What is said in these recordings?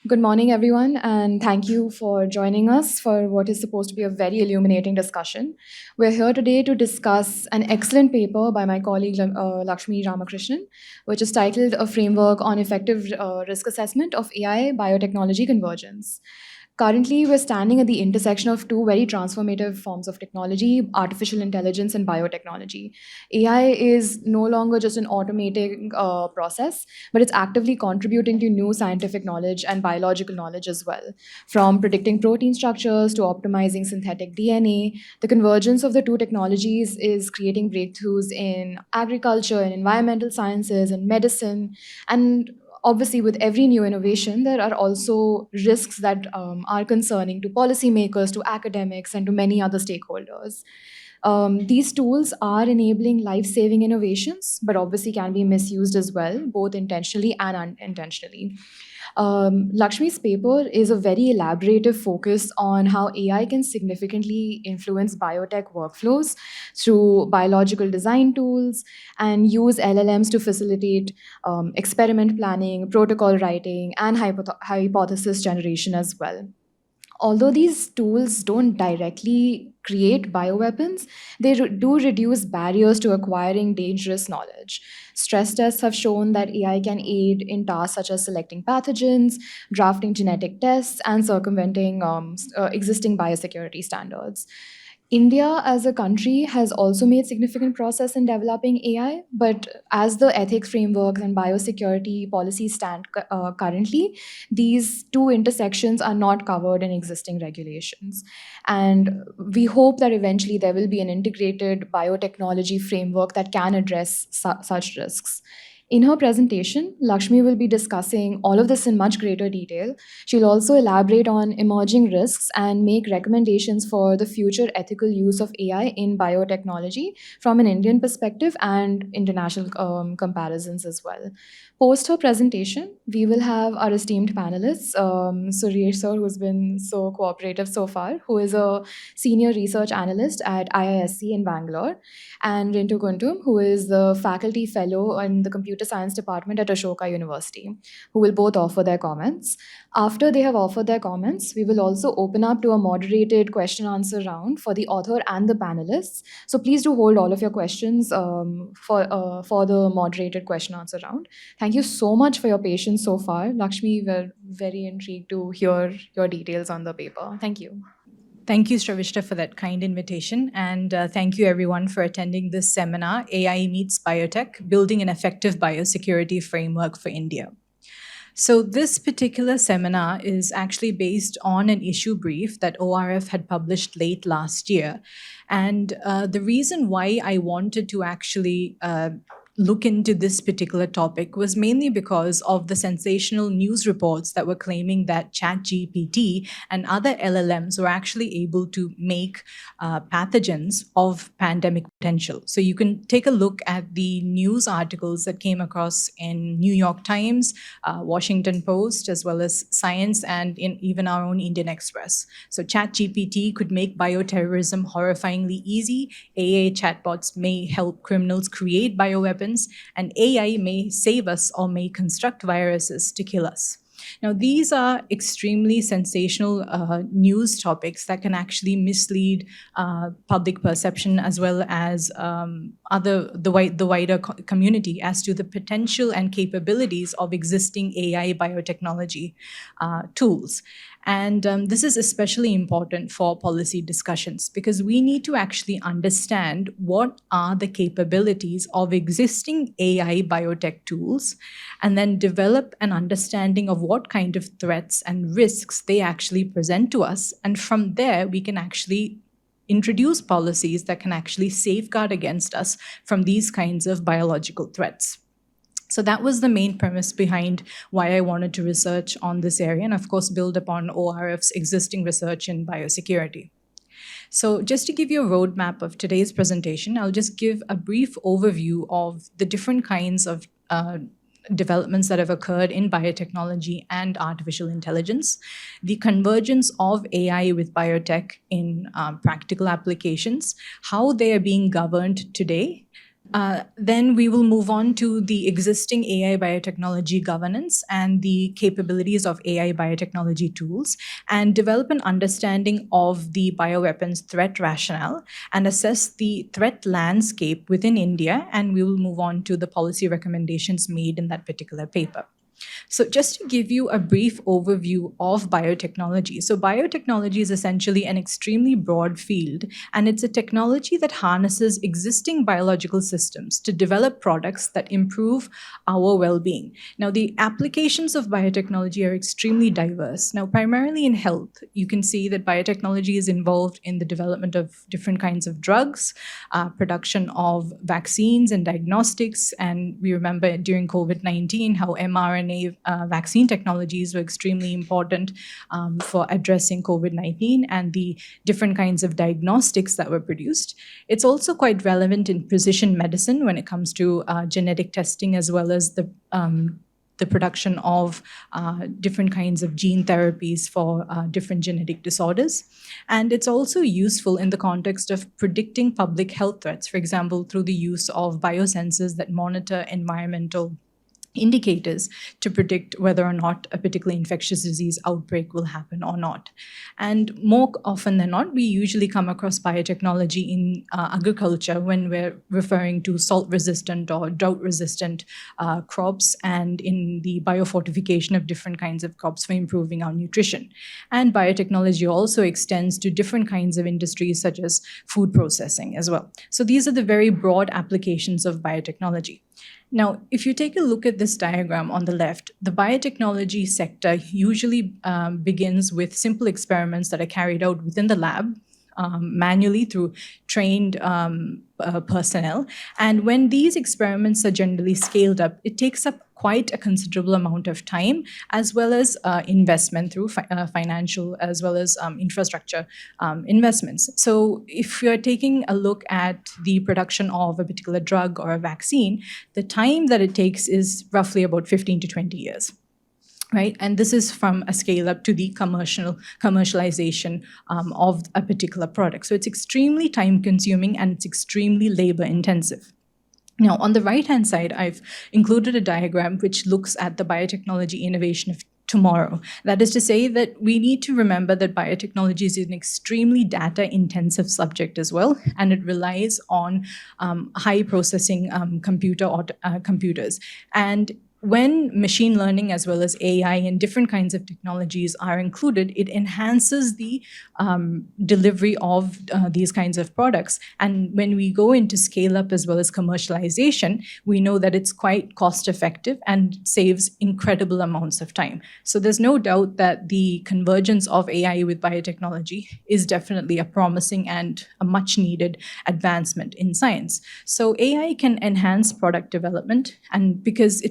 Good morning, everyone, and thank you for joining us for what is supposed to be a very illuminating discussion. We're here today to discuss an excellent paper by my colleague Lakshmi Ramakrishnan, which is titled A Framework on Effective Risk Assessment of AI Biotechnology Convergence. Currently, we're standing at the intersection of two very transformative forms of technology: artificial intelligence and biotechnology. AI is no longer just an automating process, but it's actively contributing to new scientific knowledge and biological knowledge as well. From predicting protein structures to optimizing synthetic DNA, the convergence of the two technologies is creating breakthroughs in agriculture and environmental sciences and medicine. And obviously, with every new innovation, there are also risks that are concerning to policymakers, to academics, and to many other stakeholders. These tools are enabling life saving innovations, but obviously can be misused as well, both intentionally and unintentionally. Lakshmi's paper is a very elaborative focus on how AI can significantly influence biotech workflows through biological design tools and use LLMs to facilitate experiment planning, protocol writing, and hypothesis generation as well. Although these tools don't directly create bioweapons, they do reduce barriers to acquiring dangerous knowledge. Stress tests have shown that AI can aid in tasks such as selecting pathogens, drafting genetic tests, and circumventing existing biosecurity standards. India as a country has also made significant progress in developing AI, but as the ethics frameworks and biosecurity policies stand currently, these two intersections are not covered in existing regulations. And we hope that eventually there will be an integrated biotechnology framework that can address such risks. In her presentation, Lakshmi will be discussing all of this in much greater detail. She'll also elaborate on emerging risks and make recommendations for the future ethical use of AI in biotechnology from an Indian perspective and international comparisons as well. Post her presentation, we will have our esteemed panelists, Suresh sir, who's been so cooperative so far, who is a senior research analyst at IISc in Bangalore, and Rintu Kuntum, who is the faculty fellow in the computer science department at Ashoka University, who will both offer their comments. After they have offered their comments, we will also open up to a moderated question answer round for the author and the panelists. So please do hold all of your questions for the moderated question answer round. Thank you so much for your patience so far. Lakshmi, we're very intrigued to hear your details on the paper. Thank you. Thank you, Stravishta, for that kind invitation. And thank you, everyone, for attending this seminar, AI Meets Biotech, Building an Effective Biosecurity Framework for India. So this particular seminar is actually based on an issue brief that ORF had published late last year. And the reason why I wanted to actually look into this particular topic was mainly because of the sensational news reports that were claiming that ChatGPT and other LLMs were actually able to make pathogens of pandemic potential. So you can take a look at the news articles that came across in New York Times, Washington Post, as well as Science, and in even our own Indian Express. So ChatGPT could make bioterrorism horrifyingly easy. AI chatbots may help criminals create bioweapons, and AI may save us or may construct viruses to kill us. Now, these are extremely sensational news topics that can actually mislead public perception as well as the wider community as to the potential and capabilities of existing AI biotechnology tools. And this is especially important for policy discussions because we need to actually understand what are the capabilities of existing AI biotech tools and then develop an understanding of what kind of threats and risks they actually present to us. And from there, we can actually introduce policies that can actually safeguard against us from these kinds of biological threats. So that was the main premise behind why I wanted to research on this area and, of course, build upon ORF's existing research in biosecurity. So just to give you a roadmap of today's presentation, I'll just give a brief overview of the different kinds of developments that have occurred in biotechnology and artificial intelligence, the convergence of AI with biotech in practical applications, how they are being governed today, Then we will move on to the existing AI biotechnology governance and the capabilities of AI biotechnology tools, and develop an understanding of the bioweapons threat rationale and assess the threat landscape within India. And we will move on to the policy recommendations made in that particular paper. So, just to give you a brief overview of biotechnology. So, biotechnology is essentially an extremely broad field, and it's a technology that harnesses existing biological systems to develop products that improve our well being. Now, the applications of biotechnology are extremely diverse. Now, primarily in health, you can see that biotechnology is involved in the development of different kinds of drugs, production of vaccines and diagnostics. And we remember during COVID-19 how mRNA vaccine technologies were extremely important for addressing COVID-19 and the different kinds of diagnostics that were produced. It's also quite relevant in precision medicine when it comes to genetic testing, as well as the production of different kinds of gene therapies for different genetic disorders. And it's also useful in the context of predicting public health threats, for example, through the use of biosensors that monitor environmental indicators to predict whether or not a particular infectious disease outbreak will happen or not. And more often than not, we usually come across biotechnology in agriculture when we're referring to salt-resistant or drought-resistant crops, and in the biofortification of different kinds of crops for improving our nutrition. And biotechnology also extends to different kinds of industries such as food processing as well. So these are the very broad applications of biotechnology. Now, if you take a look at this diagram on the left, the biotechnology sector usually begins with simple experiments that are carried out within the lab manually through trained personnel. And when these experiments are generally scaled up, it takes up quite a considerable amount of time, as well as investment through financial as well as infrastructure investments. So if you're taking a look at the production of a particular drug or a vaccine, the time that it takes is roughly about 15 to 20 years. Right, and this is from a scale up to the commercialization of a particular product. So it's extremely time consuming and it's extremely labor intensive. Now, on the right-hand side, I've included a diagram which looks at the biotechnology innovation of tomorrow. That is to say that we need to remember that biotechnology is an extremely data-intensive subject as well, and it relies on high processing computers. And when machine learning as well as AI and different kinds of technologies are included, it enhances the delivery of these kinds of products. And when we go into scale up as well as commercialization, we know that it's quite cost effective and saves incredible amounts of time. So there's no doubt that the convergence of AI with biotechnology is definitely a promising and a much needed advancement in science. So AI can enhance product development, and because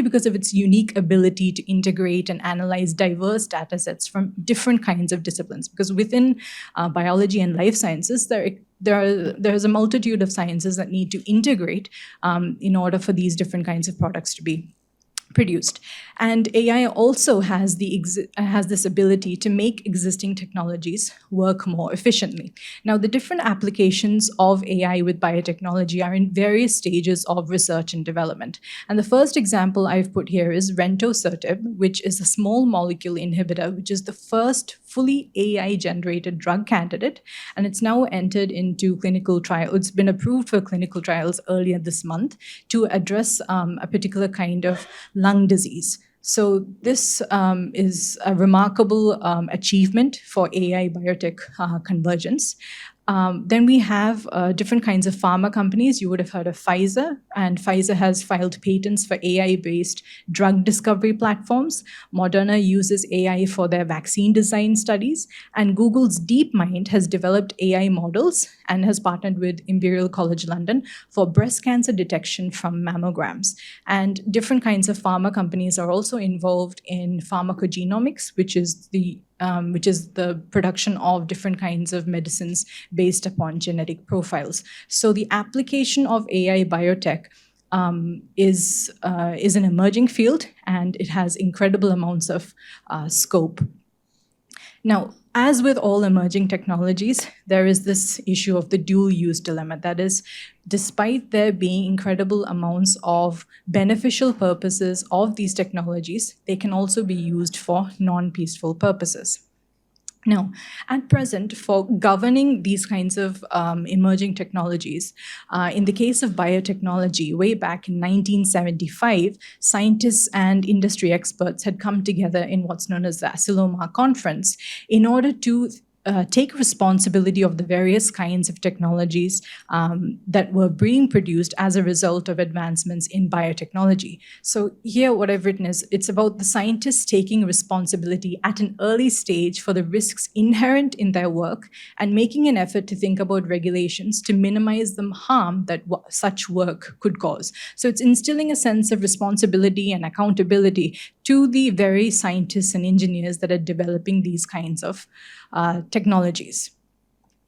of its unique ability to integrate and analyze diverse data sets from different kinds of disciplines. Because within biology and life sciences, there's a multitude of sciences that need to integrate in order for these different kinds of products to be produced. And AI also has this ability to make existing technologies work more efficiently. Now, the different applications of AI with biotechnology are in various stages of research and development. And the first example I've put here is rentosertib, which is a small molecule inhibitor, which is the first fully AI-generated drug candidate. And it's now entered into clinical trial. It's been approved for clinical trials earlier this month to address a particular kind of lung disease. So this is a remarkable achievement for AI biotech convergence. Then we have different kinds of pharma companies. You would have heard of Pfizer, and Pfizer has filed patents for AI-based drug discovery platforms. Moderna uses AI for their vaccine design studies, and Google's DeepMind has developed AI models and has partnered with Imperial College London for breast cancer detection from mammograms. And different kinds of pharma companies are also involved in pharmacogenomics, which is the production of different kinds of medicines based upon genetic profiles. So the application of AI biotech is an emerging field, and it has incredible amounts of scope. Now, as with all emerging technologies, there is this issue of the dual use dilemma. That is, despite there being incredible amounts of beneficial purposes of these technologies, they can also be used for non peaceful purposes. Now, at present, for governing these kinds of emerging technologies, in the case of biotechnology, way back in 1975, scientists and industry experts had come together in what's known as the Asilomar Conference in order to take responsibility of the various kinds of technologies that were being produced as a result of advancements in biotechnology. So here, what I've written is it's about the scientists taking responsibility at an early stage for the risks inherent in their work and making an effort to think about regulations to minimize the harm that such work could cause. So it's instilling a sense of responsibility and accountability to the very scientists and engineers that are developing these kinds of technologies.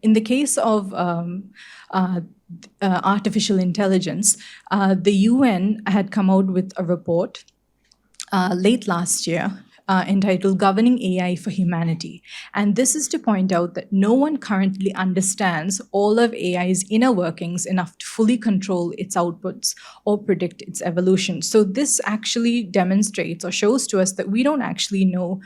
In the case of artificial intelligence, the UN had come out with a report late last year entitled Governing AI for Humanity. And this is to point out that no one currently understands all of AI's inner workings enough to fully control its outputs or predict its evolution. So this actually demonstrates or shows to us that we don't actually know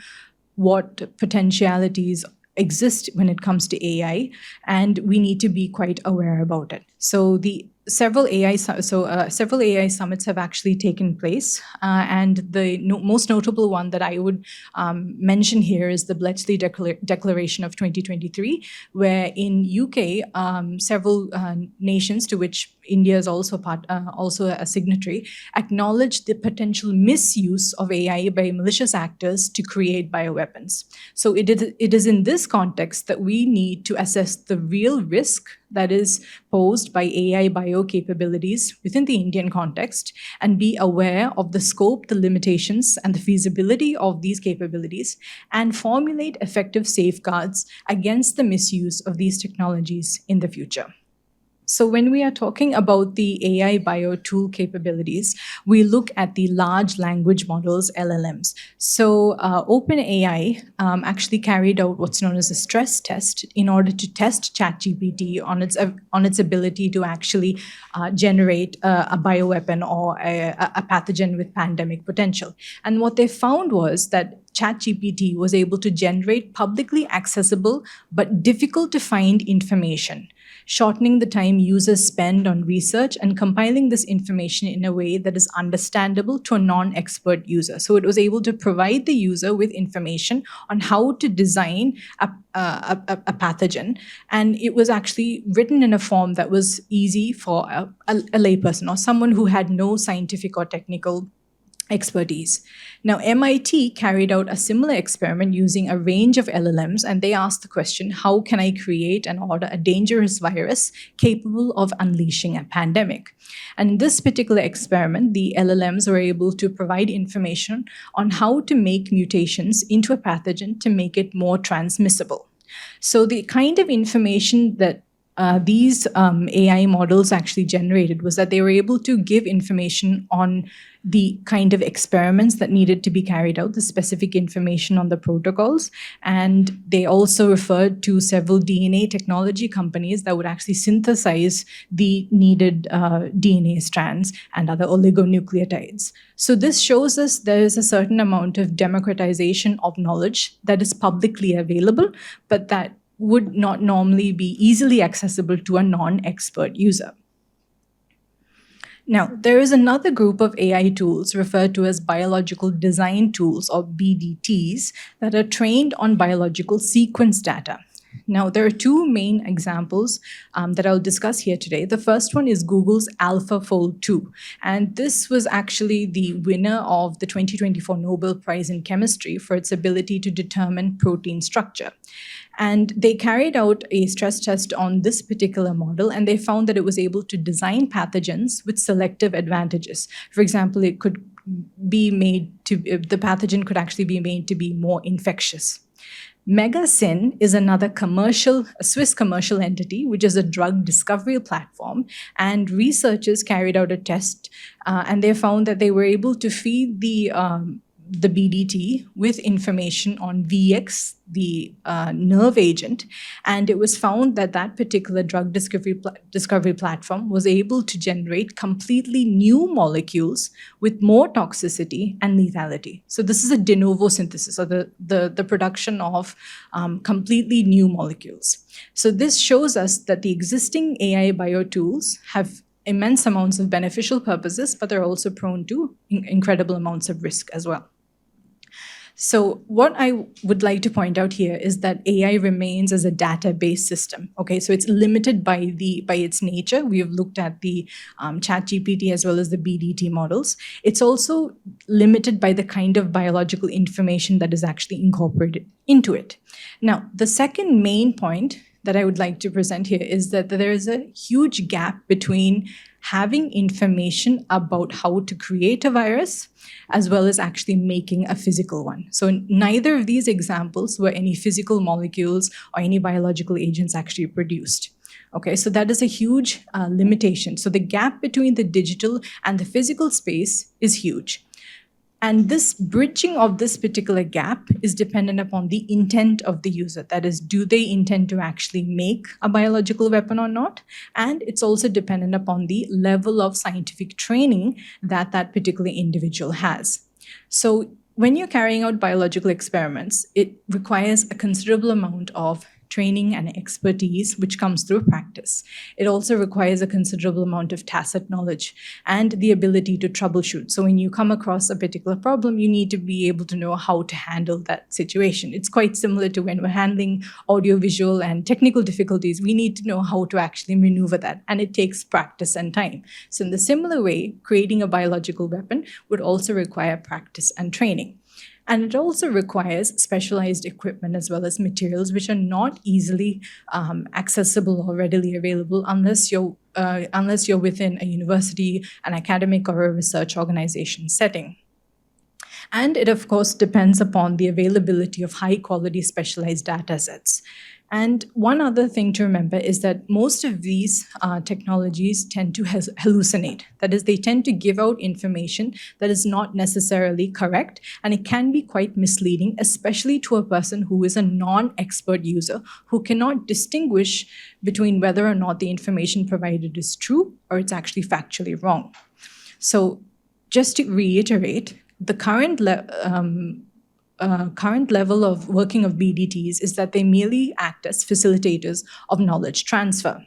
what potentialities exist when it comes to AI, and we need to be quite aware about it. So several AI summits have actually taken place, and the most notable one that I would mention here is the Bletchley Declaration of 2023, where in UK, several nations, to which India is also also a signatory, acknowledged the potential misuse of AI by malicious actors to create bioweapons. So it is in this context that we need to assess the real risk that is posed by AI bio capabilities within the Indian context and be aware of the scope, the limitations, and the feasibility of these capabilities and formulate effective safeguards against the misuse of these technologies in the future. So when we are talking about the AI bio tool capabilities, we look at the large language models, LLMs. So OpenAI actually carried out what's known as a stress test in order to test ChatGPT on its ability to actually generate a bioweapon or a pathogen with pandemic potential. And what they found was that ChatGPT was able to generate publicly accessible but difficult to find information, shortening the time users spend on research and compiling this information in a way that is understandable to a non-expert user. So it was able to provide the user with information on how to design a pathogen, and it was actually written in a form that was easy for a layperson or someone who had no scientific or technical expertise. Now, MIT carried out a similar experiment using a range of LLMs, and they asked the question, how can I create and order a dangerous virus capable of unleashing a pandemic? And in this particular experiment, the LLMs were able to provide information on how to make mutations into a pathogen to make it more transmissible. So the kind of information that these AI models actually generated was that they were able to give information on the kind of experiments that needed to be carried out, the specific information on the protocols. And they also referred to several DNA technology companies that would actually synthesize the needed DNA strands and other oligonucleotides. So this shows us there is a certain amount of democratization of knowledge that is publicly available, but that would not normally be easily accessible to a non-expert user. Now, there is another group of AI tools referred to as biological design tools, or BDTs, that are trained on biological sequence data. Now, there are two main examples that I'll discuss here today. The first one is Google's AlphaFold 2, and this was actually the winner of the 2024 Nobel Prize in Chemistry for its ability to determine protein structure. And they carried out a stress test on this particular model, and they found that it was able to design pathogens with selective advantages. For example, it could be the pathogen could actually be made to be more infectious. Megacin is another a Swiss commercial entity, which is a drug discovery platform. And researchers carried out a test, and they found that they were able to feed the the BDT with information on VX, the nerve agent, and it was found that that particular drug discovery platform was able to generate completely new molecules with more toxicity and lethality. So this is a de novo synthesis, or the production of completely new molecules. So this shows us that the existing AI bio tools have immense amounts of beneficial purposes, but they're also prone to incredible amounts of risk as well. So what I would like to point out here is that AI remains as a database system. Okay, so it's limited by its nature. We have looked at the ChatGPT as well as the BDT models. It's also limited by the kind of biological information that is actually incorporated into it. Now, the second main point that I would like to present here is that there is a huge gap between having information about how to create a virus as well as actually making a physical one. So neither of these examples were any physical molecules or any biological agents actually produced. Okay, so that is a huge limitation. So the gap between the digital and the physical space is huge. And this bridging of this particular gap is dependent upon the intent of the user. That is, do they intend to actually make a biological weapon or not? And it's also dependent upon the level of scientific training that that particular individual has. So when you're carrying out biological experiments, it requires a considerable amount of training and expertise, which comes through practice. It also requires a considerable amount of tacit knowledge and the ability to troubleshoot. So when you come across a particular problem, you need to be able to know how to handle that situation. It's quite similar to when we're handling audiovisual and technical difficulties. We need to know how to actually maneuver that, and it takes practice and time. So in the similar way, creating a biological weapon would also require practice and training. And it also requires specialized equipment as well as materials, which are not easily accessible or readily available unless you're within a university, an academic, or a research organization setting. And it, of course, depends upon the availability of high-quality specialized data sets. And one other thing to remember is that most of these technologies tend to hallucinate. That is, they tend to give out information that is not necessarily correct, and it can be quite misleading, especially to a person who is a non-expert user who cannot distinguish between whether or not the information provided is true or it's actually factually wrong. So just to reiterate, the current level of working of BDTs is that they merely act as facilitators of knowledge transfer.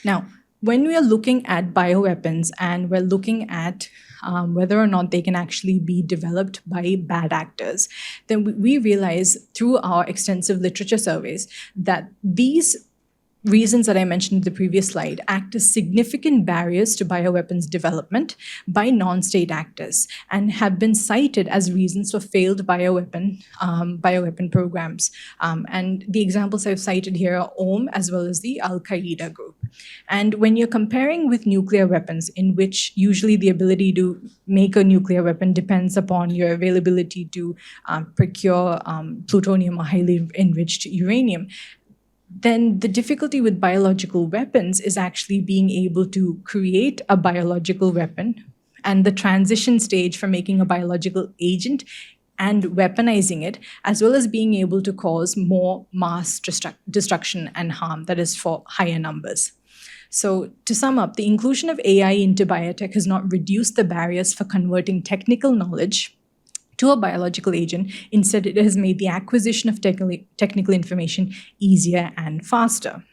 Now, when we are looking at bioweapons and we're looking at whether or not they can actually be developed by bad actors, then we realize through our extensive literature surveys that these reasons that I mentioned in the previous slide act as significant barriers to bioweapons development by non-state actors and have been cited as reasons for failed bioweapon programs. And the examples I've cited here are OM as well as the Al-Qaeda group. And when you're comparing with nuclear weapons, in which usually the ability to make a nuclear weapon depends upon your availability to procure plutonium or highly enriched uranium, then the difficulty with biological weapons is actually being able to create a biological weapon, and the transition stage from making a biological agent and weaponizing it, as well as being able to cause more mass destruction and harm, that is for higher numbers. So to sum up, the inclusion of AI into biotech has not reduced the barriers for converting technical knowledge to a biological agent. Instead, it has made the acquisition of technical information easier and faster.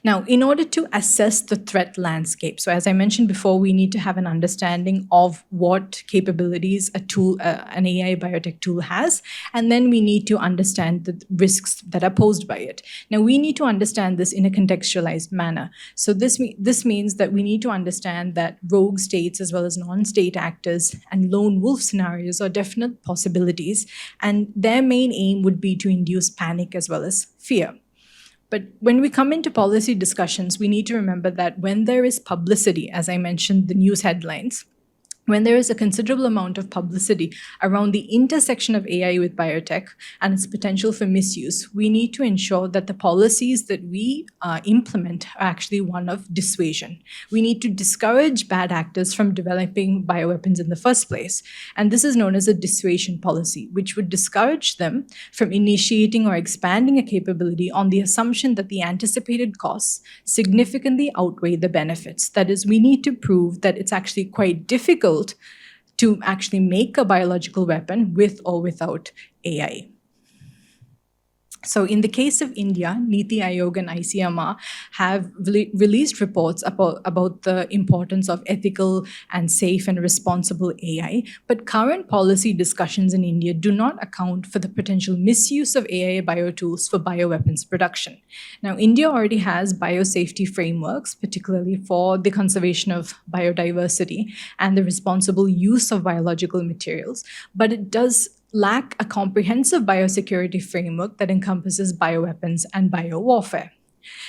Now, in order to assess the threat landscape, so as I mentioned before, we need to have an understanding of what capabilities an AI biotech tool has, and then we need to understand the risks that are posed by it. Now, we need to understand this in a contextualized manner. So this means that we need to understand that rogue states as well as non-state actors and lone wolf scenarios are definite possibilities, and their main aim would be to induce panic as well as fear. But when we come into policy discussions, we need to remember that when there is publicity, as I mentioned, the news headlines, when there is a considerable amount of publicity around the intersection of AI with biotech and its potential for misuse, we need to ensure that the policies that we implement are actually one of dissuasion. We need to discourage bad actors from developing bioweapons in the first place. And this is known as a dissuasion policy, which would discourage them from initiating or expanding a capability on the assumption that the anticipated costs significantly outweigh the benefits. That is, we need to prove that it's actually quite difficult to actually make a biological weapon with or without AI. So in the case of India, Niti Aayog and ICMR have released reports about the importance of ethical and safe and responsible AI, but current policy discussions in India do not account for the potential misuse of AI biotools for bioweapons production. Now, India already has biosafety frameworks, particularly for the conservation of biodiversity and the responsible use of biological materials, but it does lack a comprehensive biosecurity framework that encompasses bioweapons and biowarfare.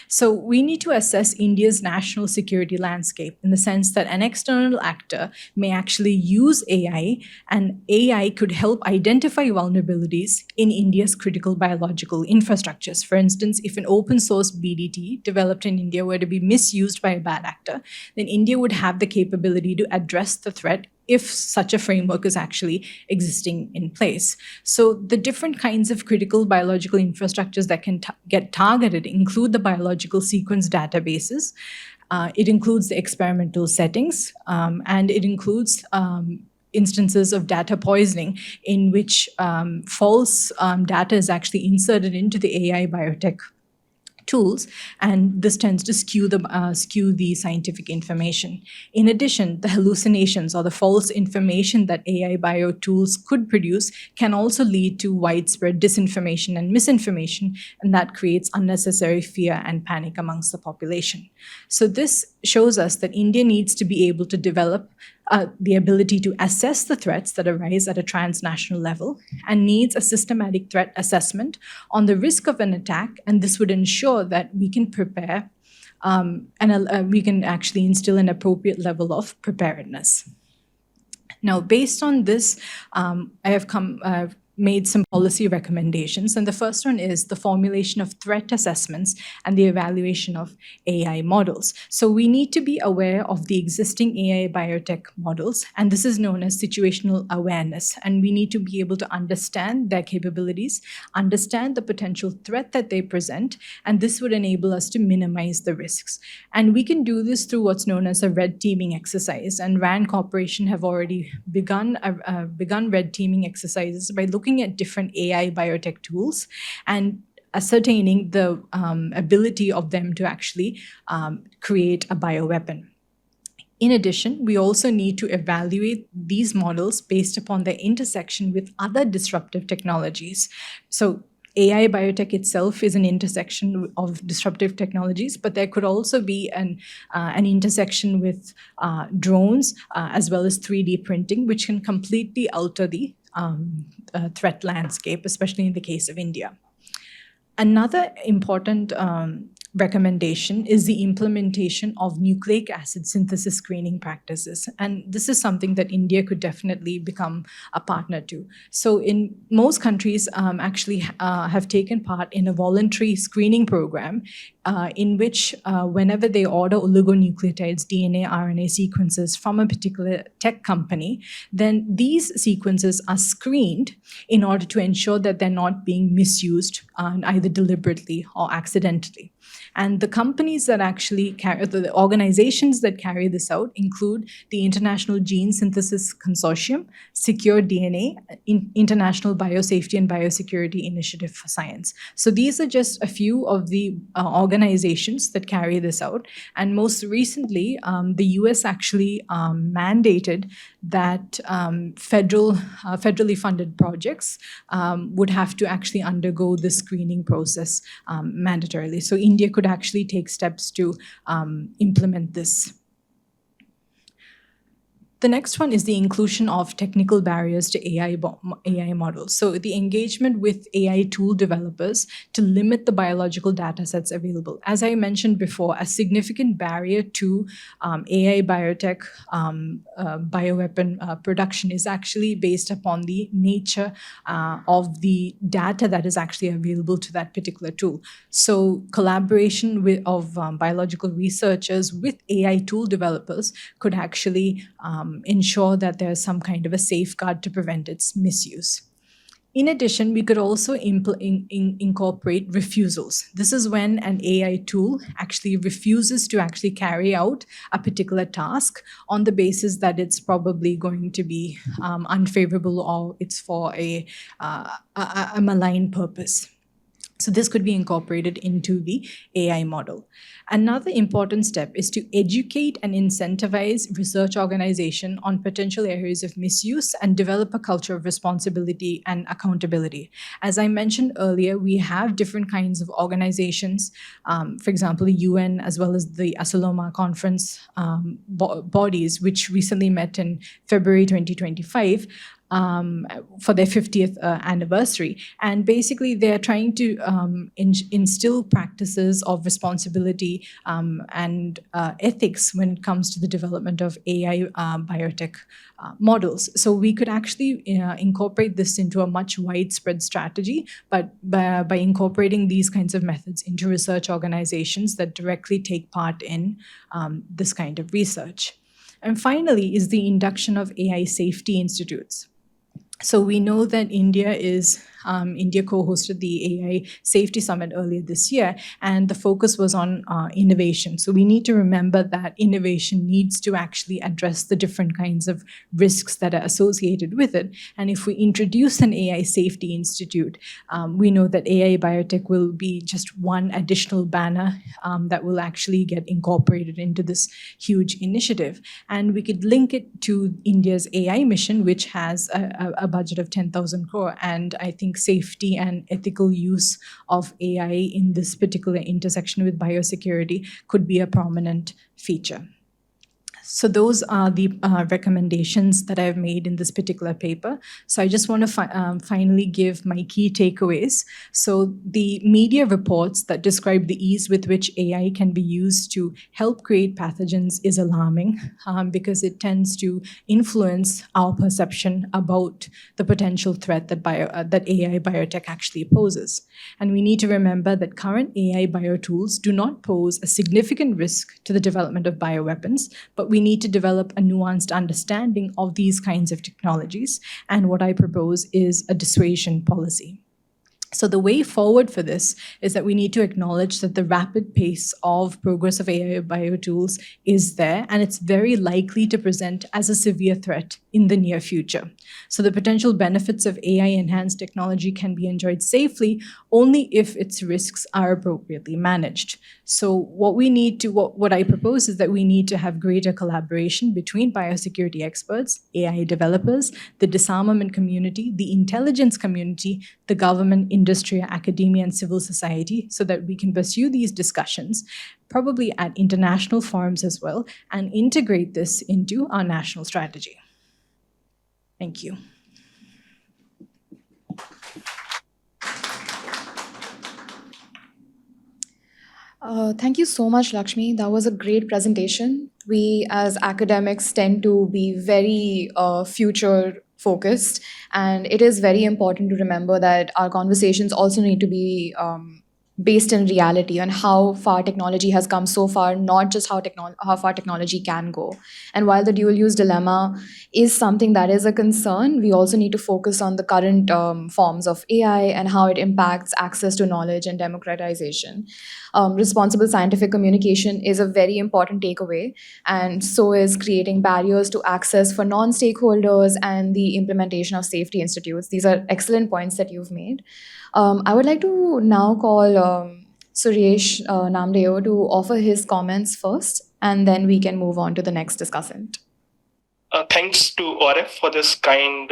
So we need to assess India's national security landscape in the sense that an external actor may actually use AI, and AI could help identify vulnerabilities in India's critical biological infrastructures. For instance, if an open source BDT developed in India were to be misused by a bad actor, then India would have the capability to address the threat if such a framework is actually existing in place. So the different kinds of critical biological infrastructures that can get targeted include the biological sequence databases. It includes the experimental settings, and it includes instances of data poisoning in which false data is actually inserted into the AI biotech tools, and this tends to skew the scientific information. In addition, the hallucinations or the false information that AI bio tools could produce can also lead to widespread disinformation and misinformation, and that creates unnecessary fear and panic amongst the population. So this shows us that India needs to be able to develop the ability to assess the threats that arise at a transnational level, and needs a systematic threat assessment on the risk of an attack. And this would ensure that we can prepare and we can actually instill an appropriate level of preparedness. Now, based on this, I have made some policy recommendations. And the first one is the formulation of threat assessments and the evaluation of AI models. So we need to be aware of the existing AI biotech models, and this is known as situational awareness. And we need to be able to understand their capabilities, understand the potential threat that they present, and this would enable us to minimize the risks. And we can do this through what's known as a red teaming exercise. And RAND Corporation have already begun red teaming exercises by looking at different AI biotech tools and ascertaining the ability of them to actually create a bioweapon. In addition, we also need to evaluate these models based upon their intersection with other disruptive technologies. So AI biotech itself is an intersection of disruptive technologies, but there could also be an intersection with drones as well as 3D printing, which can completely alter the threat landscape, especially in the case of India. Another important recommendation is the implementation of nucleic acid synthesis screening practices. And this is something that India could definitely become a partner to. So in most countries actually have taken part in a voluntary screening program in which whenever they order oligonucleotides, DNA, RNA sequences from a particular tech company, then these sequences are screened in order to ensure that they're not being misused either deliberately or accidentally. And the companies that actually carry, the organizations that carry this out include the International Gene Synthesis Consortium, Secure DNA, International Biosafety and Biosecurity Initiative for Science. So these are just a few of the organizations that carry this out. And most recently, the US actually mandated that federally funded projects would have to actually undergo the screening process mandatorily. So India could actually take steps to implement this. The next one is the inclusion of technical barriers to AI models. So the engagement with AI tool developers to limit the biological data sets available. As I mentioned before, a significant barrier to AI biotech bioweapon production is actually based upon the nature of the data that is actually available to that particular tool. So collaboration of biological researchers with AI tool developers could actually ensure that there's some kind of a safeguard to prevent its misuse. In addition, we could also incorporate refusals. This is when an AI tool actually refuses to actually carry out a particular task on the basis that it's probably going to be unfavorable or it's for a malign purpose. So this could be incorporated into the AI model. Another important step is to educate and incentivize research organization on potential areas of misuse and develop a culture of responsibility and accountability. As I mentioned earlier, we have different kinds of organizations, for example, the UN as well as the Asiloma conference bodies, which recently met in February 2025, for their 50th anniversary. And basically, they're trying to instill practices of responsibility and ethics when it comes to the development of AI biotech models. So we could actually incorporate this into a much widespread strategy, but by incorporating these kinds of methods into research organizations that directly take part in this kind of research. And finally is the induction of AI safety institutes. So we know that India co-hosted the AI Safety Summit earlier this year, and the focus was on innovation. So we need to remember that innovation needs to actually address the different kinds of risks that are associated with it. And if we introduce an AI Safety Institute, we know that AI Biotech will be just one additional banner that will actually get incorporated into this huge initiative. And we could link it to India's AI mission, which has a budget of 10,000 crore. And I think safety and ethical use of AI in this particular intersection with biosecurity could be a prominent feature. So those are the recommendations that I've made in this particular paper. So I just want to finally give my key takeaways. So the media reports that describe the ease with which AI can be used to help create pathogens is alarming because it tends to influence our perception about the potential threat that AI biotech actually poses. And we need to remember that current AI biotools do not pose a significant risk to the development of bioweapons, but we need to develop a nuanced understanding of these kinds of technologies. And what I propose is a dissuasion policy. So the way forward for this is that we need to acknowledge that the rapid pace of progress of AI biotools is there, and it's very likely to present as a severe threat in the near future. So the potential benefits of AI-enhanced technology can be enjoyed safely only if its risks are appropriately managed. So what I propose is that we need to have greater collaboration between biosecurity experts, AI developers, the disarmament community, the intelligence community, the government, industry, academia, and civil society, so that we can pursue these discussions, probably at international forums as well, and integrate this into our national strategy. Thank you. Thank you so much, Lakshmi. That was a great presentation. We as academics tend to be very future focused, and it is very important to remember that our conversations also need to be based in reality on how far technology has come so far, not just how far technology can go. And while the dual use dilemma is something that is a concern, we also need to focus on the current forms of AI and how it impacts access to knowledge and democratization. Responsible scientific communication is a very important takeaway, and so is creating barriers to access for non-stakeholders and the implementation of safety institutes. These are excellent points that you've made. I would like to now call Suresh Namdeo to offer his comments first, and then we can move on to the next discussant. Thanks to ORF for this kind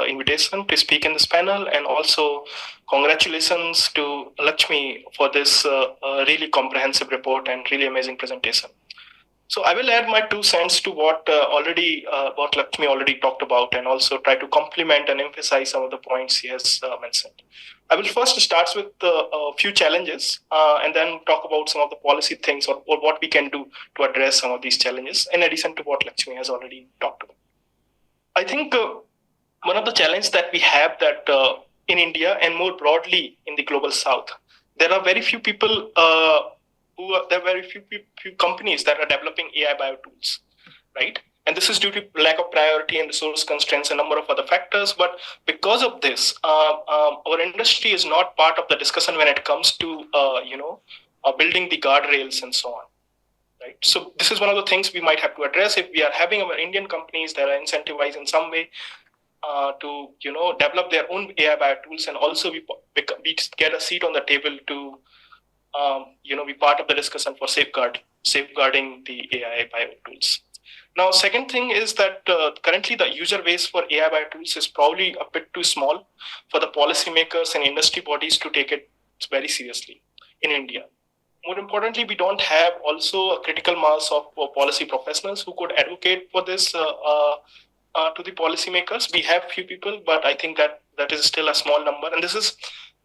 invitation to speak in this panel, and also congratulations to Lakshmi for this really comprehensive report and really amazing presentation. So I will add my 2 cents to what Lakshmi already talked about, and also try to complement and emphasize some of the points he has mentioned. I will first start with a few challenges, and then talk about some of the policy things, or what we can do to address some of these challenges, in addition to what Lakshmi has already talked about. I think one of the challenges that we have, that in India and more broadly in the global South, there are very few people there are very few companies that are developing AI bio tools, right? And this is due to lack of priority and resource constraints, and a number of other factors. But because of this, our industry is not part of the discussion when it comes to building the guardrails and so on. Right. So this is one of the things we might have to address. If we are having our Indian companies that are incentivized in some way to develop their own AI bio tools, and also we get a seat on the table to be part of the discussion for safeguarding the AI bio tools. Now, second thing is that currently the user base for AI bio tools is probably a bit too small for the policymakers and industry bodies to take it very seriously in India. More importantly, we don't have also a critical mass of policy professionals who could advocate for this to the policymakers. We have few people, but I think that is still a small number. And this is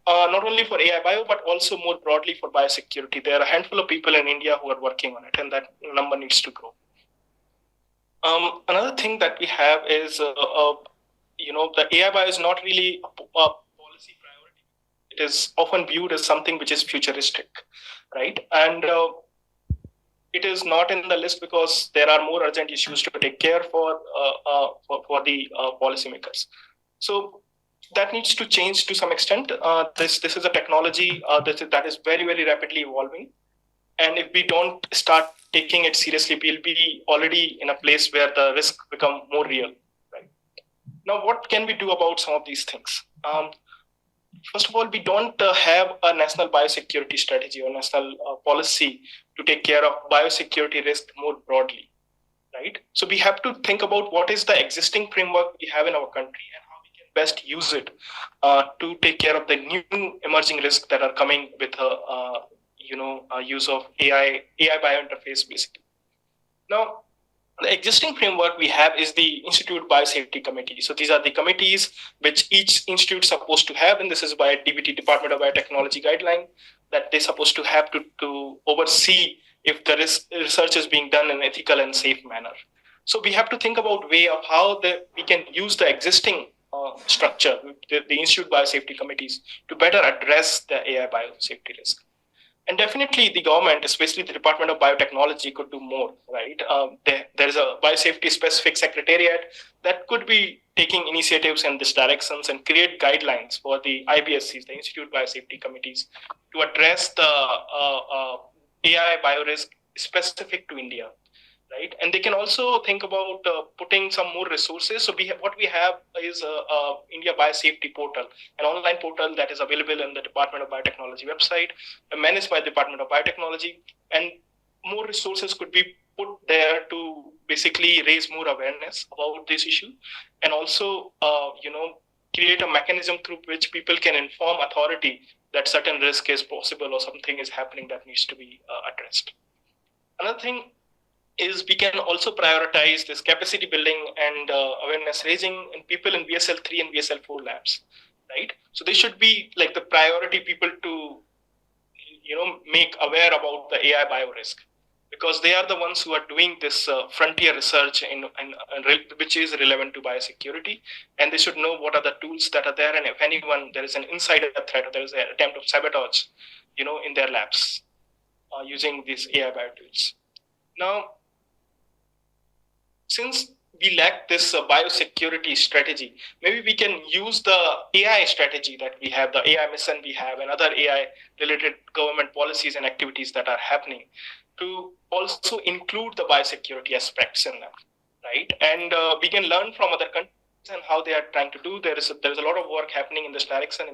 not only for AI bio, but also more broadly for biosecurity. There are a handful of people in India who are working on it, and that number needs to grow. Another thing that we have is, the AI bio is not really a policy priority. It is often viewed as something which is futuristic, right? And it is not in the list because there are more urgent issues to take care for the policymakers. So that needs to change to some extent. This is a technology that is very, very rapidly evolving, and if we don't start taking it seriously, we'll be already in a place where the risk become more real. Right? Now, what can we do about some of these things? First of all, we don't have a national biosecurity strategy or national policy to take care of biosecurity risk more broadly, right? So we have to think about what is the existing framework we have in our country and how we can best use it to take care of the new emerging risks that are coming with use of AI biointerface, basically. Now, the existing framework we have is the Institute Biosafety Committee. So these are the committees which each institute is supposed to have, and this is by DBT, Department of Biotechnology guideline, that they're supposed to have to oversee if the research is being done in an ethical and safe manner. So we have to think about way of how we can use the existing structure, the Institute Biosafety Committees, to better address the AI biosafety risk. And definitely the government, especially the Department of Biotechnology, could do more, right? There is a biosafety specific secretariat that could be taking initiatives in these directions and create guidelines for the IBSCs, the Institute Biosafety Committees, to address the AI biorisk specific to India, right? And they can also think about putting some more resources. So what we have is India Biosafety Portal, an online portal that is available in the Department of Biotechnology website, managed by the Department of Biotechnology, and more resources could be put there to basically raise more awareness about this issue, and also create a mechanism through which people can inform authority that certain risk is possible or something is happening that needs to be addressed. Another thing is we can also prioritize this capacity building and awareness raising in people in VSL3 and VSL4 labs, right? So they should be like the priority people to, make aware about the AI biorisk, because they are the ones who are doing this frontier research which is relevant to biosecurity, and they should know what are the tools that are there, and if anyone, there is an insider threat or there is an attempt of sabotage, in their labs using these AI bio tools. Now, since we lack this biosecurity strategy, maybe we can use the AI strategy that we have, the AI mission we have, and other AI-related government policies and activities that are happening to also include the biosecurity aspects in them, right? And we can learn from other countries and how they are trying to do. There is a lot of work happening in this direction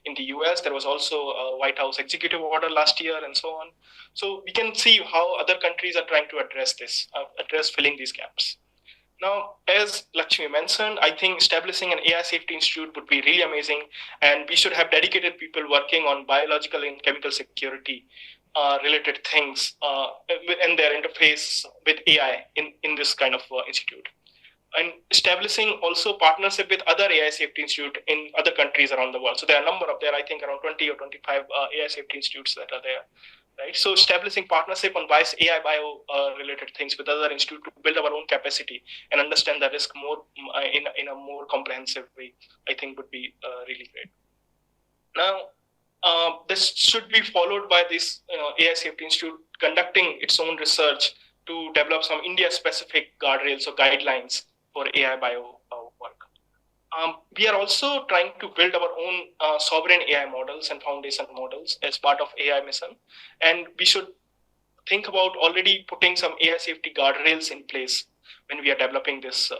in the US. There was also a White House executive order last year and so on. So we can see how other countries are trying to address this, filling these gaps. Now, as Lakshmi mentioned, I think establishing an AI safety institute would be really amazing, and we should have dedicated people working on biological and chemical security related things and their interface with AI in this kind of institute. And establishing also partnership with other AI safety institute in other countries around the world. So there are a number of there, I think around 20 or 25 AI safety institutes that are there, right? So establishing partnership on wise AI bio related things with other institute to build our own capacity and understand the risk more in a more comprehensive way, I think would be really great. Now, this should be followed by this AI Safety Institute conducting its own research to develop some India-specific guardrails or guidelines for AI bio work. We are also trying to build our own sovereign AI models and foundation models as part of AI mission, and we should think about already putting some AI safety guardrails in place when we are developing these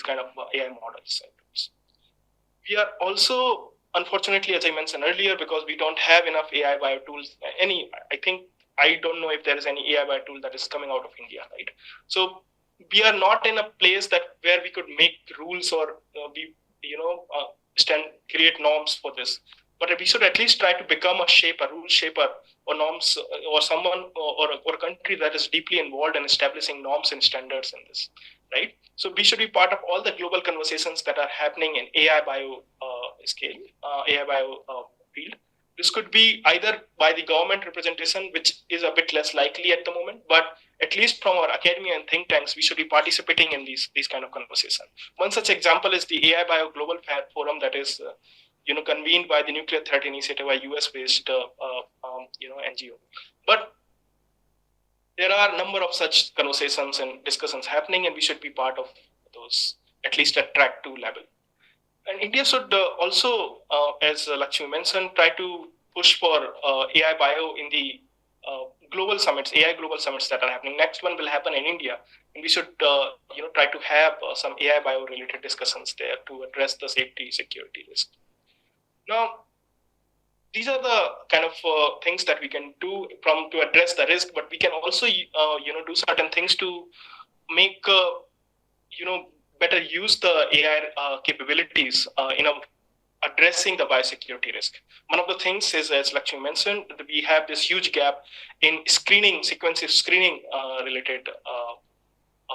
kind of AI models. We are also, unfortunately, as I mentioned earlier, because we don't have enough AI bio tools, I don't know if there is any AI bio tool that is coming out of India, right? So we are not in a place where we could make rules or create norms for this. But we should at least try to become a rule shaper, or norms, or someone or a country that is deeply involved in establishing norms and standards in this, right? So we should be part of all the global conversations that are happening in AI bio scale, AI bio field. This could be either by the government representation, which is a bit less likely at the moment, but at least from our academia and think tanks, we should be participating in these kind of conversations. One such example is the AI Bio Global Forum that is convened by the Nuclear Threat Initiative, a US-based NGO. But there are a number of such conversations and discussions happening, and we should be part of those, at least at track 2 level. And India should also, as Lakshmi mentioned, try to push for AI bio in the global summits, AI global summits that are happening. Next one will happen in India, and we should try to have some AI bio related discussions there to address the safety security risk. Now, these are the kind of things that we can do to address the risk, but we can also do certain things to make better use the AI capabilities in addressing the biosecurity risk. One of the things is, as Lakshmi mentioned, that we have this huge gap in sequencing screening related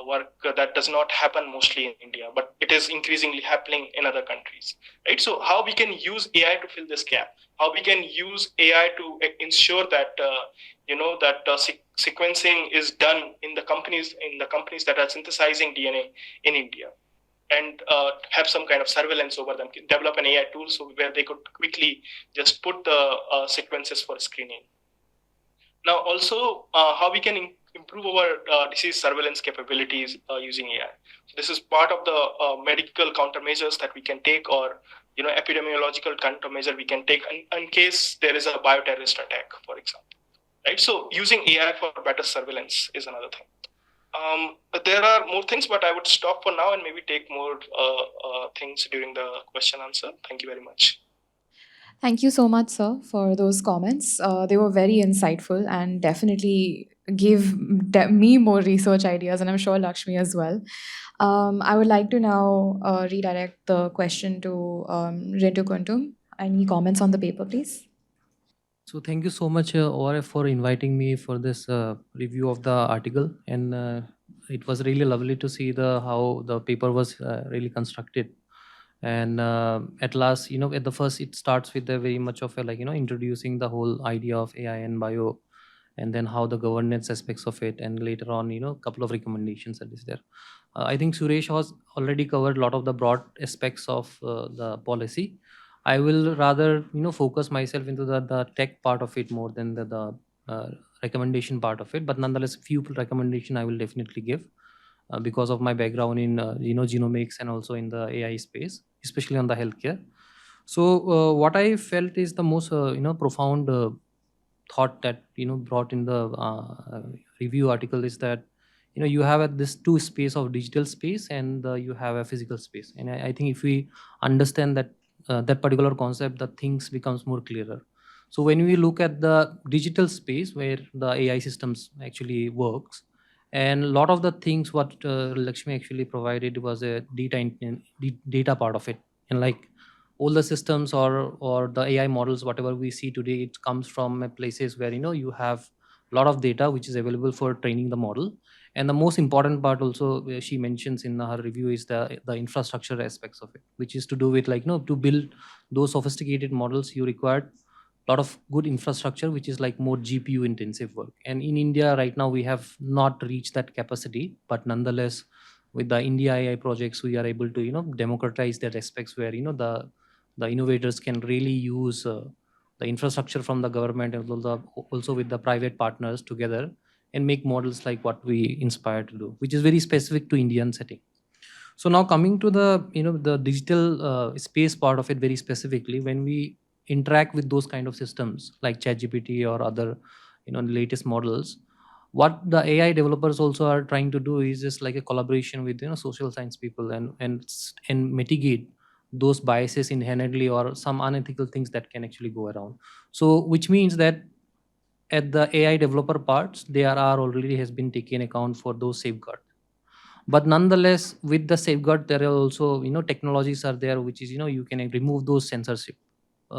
work that does not happen mostly in India, but it is increasingly happening in other countries, right? So how we can use AI to fill this gap? How we can use AI to ensure that sequencing is done in the companies that are synthesizing DNA in India, and have some kind of surveillance over them, develop an AI tool where they could quickly just put the sequences for screening. Now, also, how we can improve our disease surveillance capabilities using AI. So this is part of the medical countermeasures that we can take, or epidemiological countermeasure we can take in case there is a bioterrorist attack, for example. Right. So using AI for better surveillance is another thing. There are more things, but I would stop for now and maybe take more things during the question answer. Thank you very much. Thank you so much, sir, for those comments. They were very insightful and definitely gave me more research ideas, and I'm sure Lakshmi as well. I would like to now redirect the question to Rintu Kuntum. Any comments on the paper, please? So thank you so much, ORF, for inviting me for this review of the article, and it was really lovely to see how the paper was really constructed. And at last, at the first, it starts with a very much of a introducing the whole idea of AI and bio, and then how the governance aspects of it, and later on, a couple of recommendations that is there. I think Suresh has already covered a lot of the broad aspects of the policy. I will rather focus myself into the tech part of it more than the recommendation part of it. But nonetheless, few recommendation I will definitely give because of my background in genomics and also in the AI space, especially on the healthcare. So what I felt is the most profound thought that brought in the review article is that you have this two space of digital space, and you have a physical space. And I think if we understand that particular concept, the things becomes more clearer. So when we look at the digital space where the AI systems actually works, and a lot of the things what Lakshmi actually provided was a data part of it, and like all the systems or the AI models, whatever we see today, it comes from places where you have a lot of data which is available for training the model. And the most important part also she mentions in her review is the infrastructure aspects of it, which is to do with like to build those sophisticated models you require lot of good infrastructure, which is like more GPU intensive work. And in India right now we have not reached that capacity, but nonetheless with the India AI projects we are able to democratize that aspects where the innovators can really use the infrastructure from the government and also with the private partners together and make models like what we inspire to do, which is very specific to Indian setting. So now coming to the the digital space part of it very specifically, when we interact with those kind of systems like ChatGPT or other latest models, what the AI developers also are trying to do is just like a collaboration with social science people and mitigate those biases inherently or some unethical things that can actually go around. So which means that at the AI developer parts, there are already has been taken account for those safeguards. But nonetheless with the safeguard there are also technologies are there which is you can remove those censorship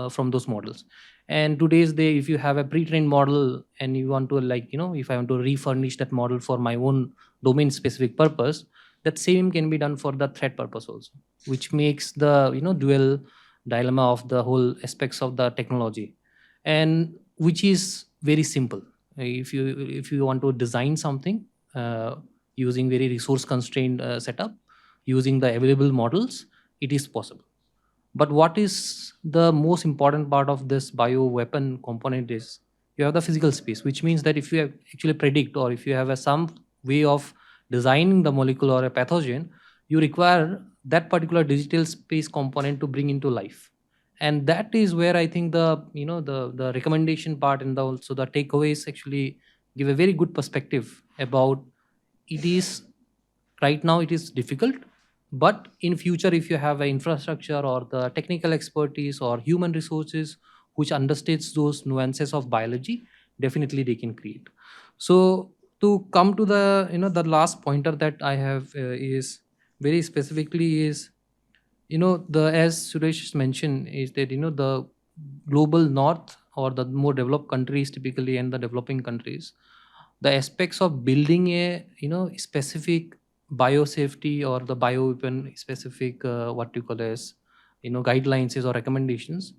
from those models. And today's day if you have a pre-trained model and you want to like if I want to refurnish that model for my own domain specific purpose, that same can be done for the threat purpose also, which makes the dual dilemma of the whole aspects of the technology, and which is very simple. If you want to design something using very resource constrained setup, using the available models, it is possible. But what is the most important part of this bioweapon component is you have the physical space, which means that if you have actually predict or if you have some way of designing the molecule or a pathogen, you require that particular digital space component to bring into life. And that is where I think the recommendation part and also the takeaways actually give a very good perspective about it is right now it is difficult, but in future if you have an infrastructure or the technical expertise or human resources which understands those nuances of biology, definitely they can create. So to come to the the last pointer that I have is very specifically is the as Suresh mentioned is that the global north or the more developed countries typically and the developing countries, the aspects of building a specific biosafety or the bioweapon specific what you call as guidelines is or recommendations,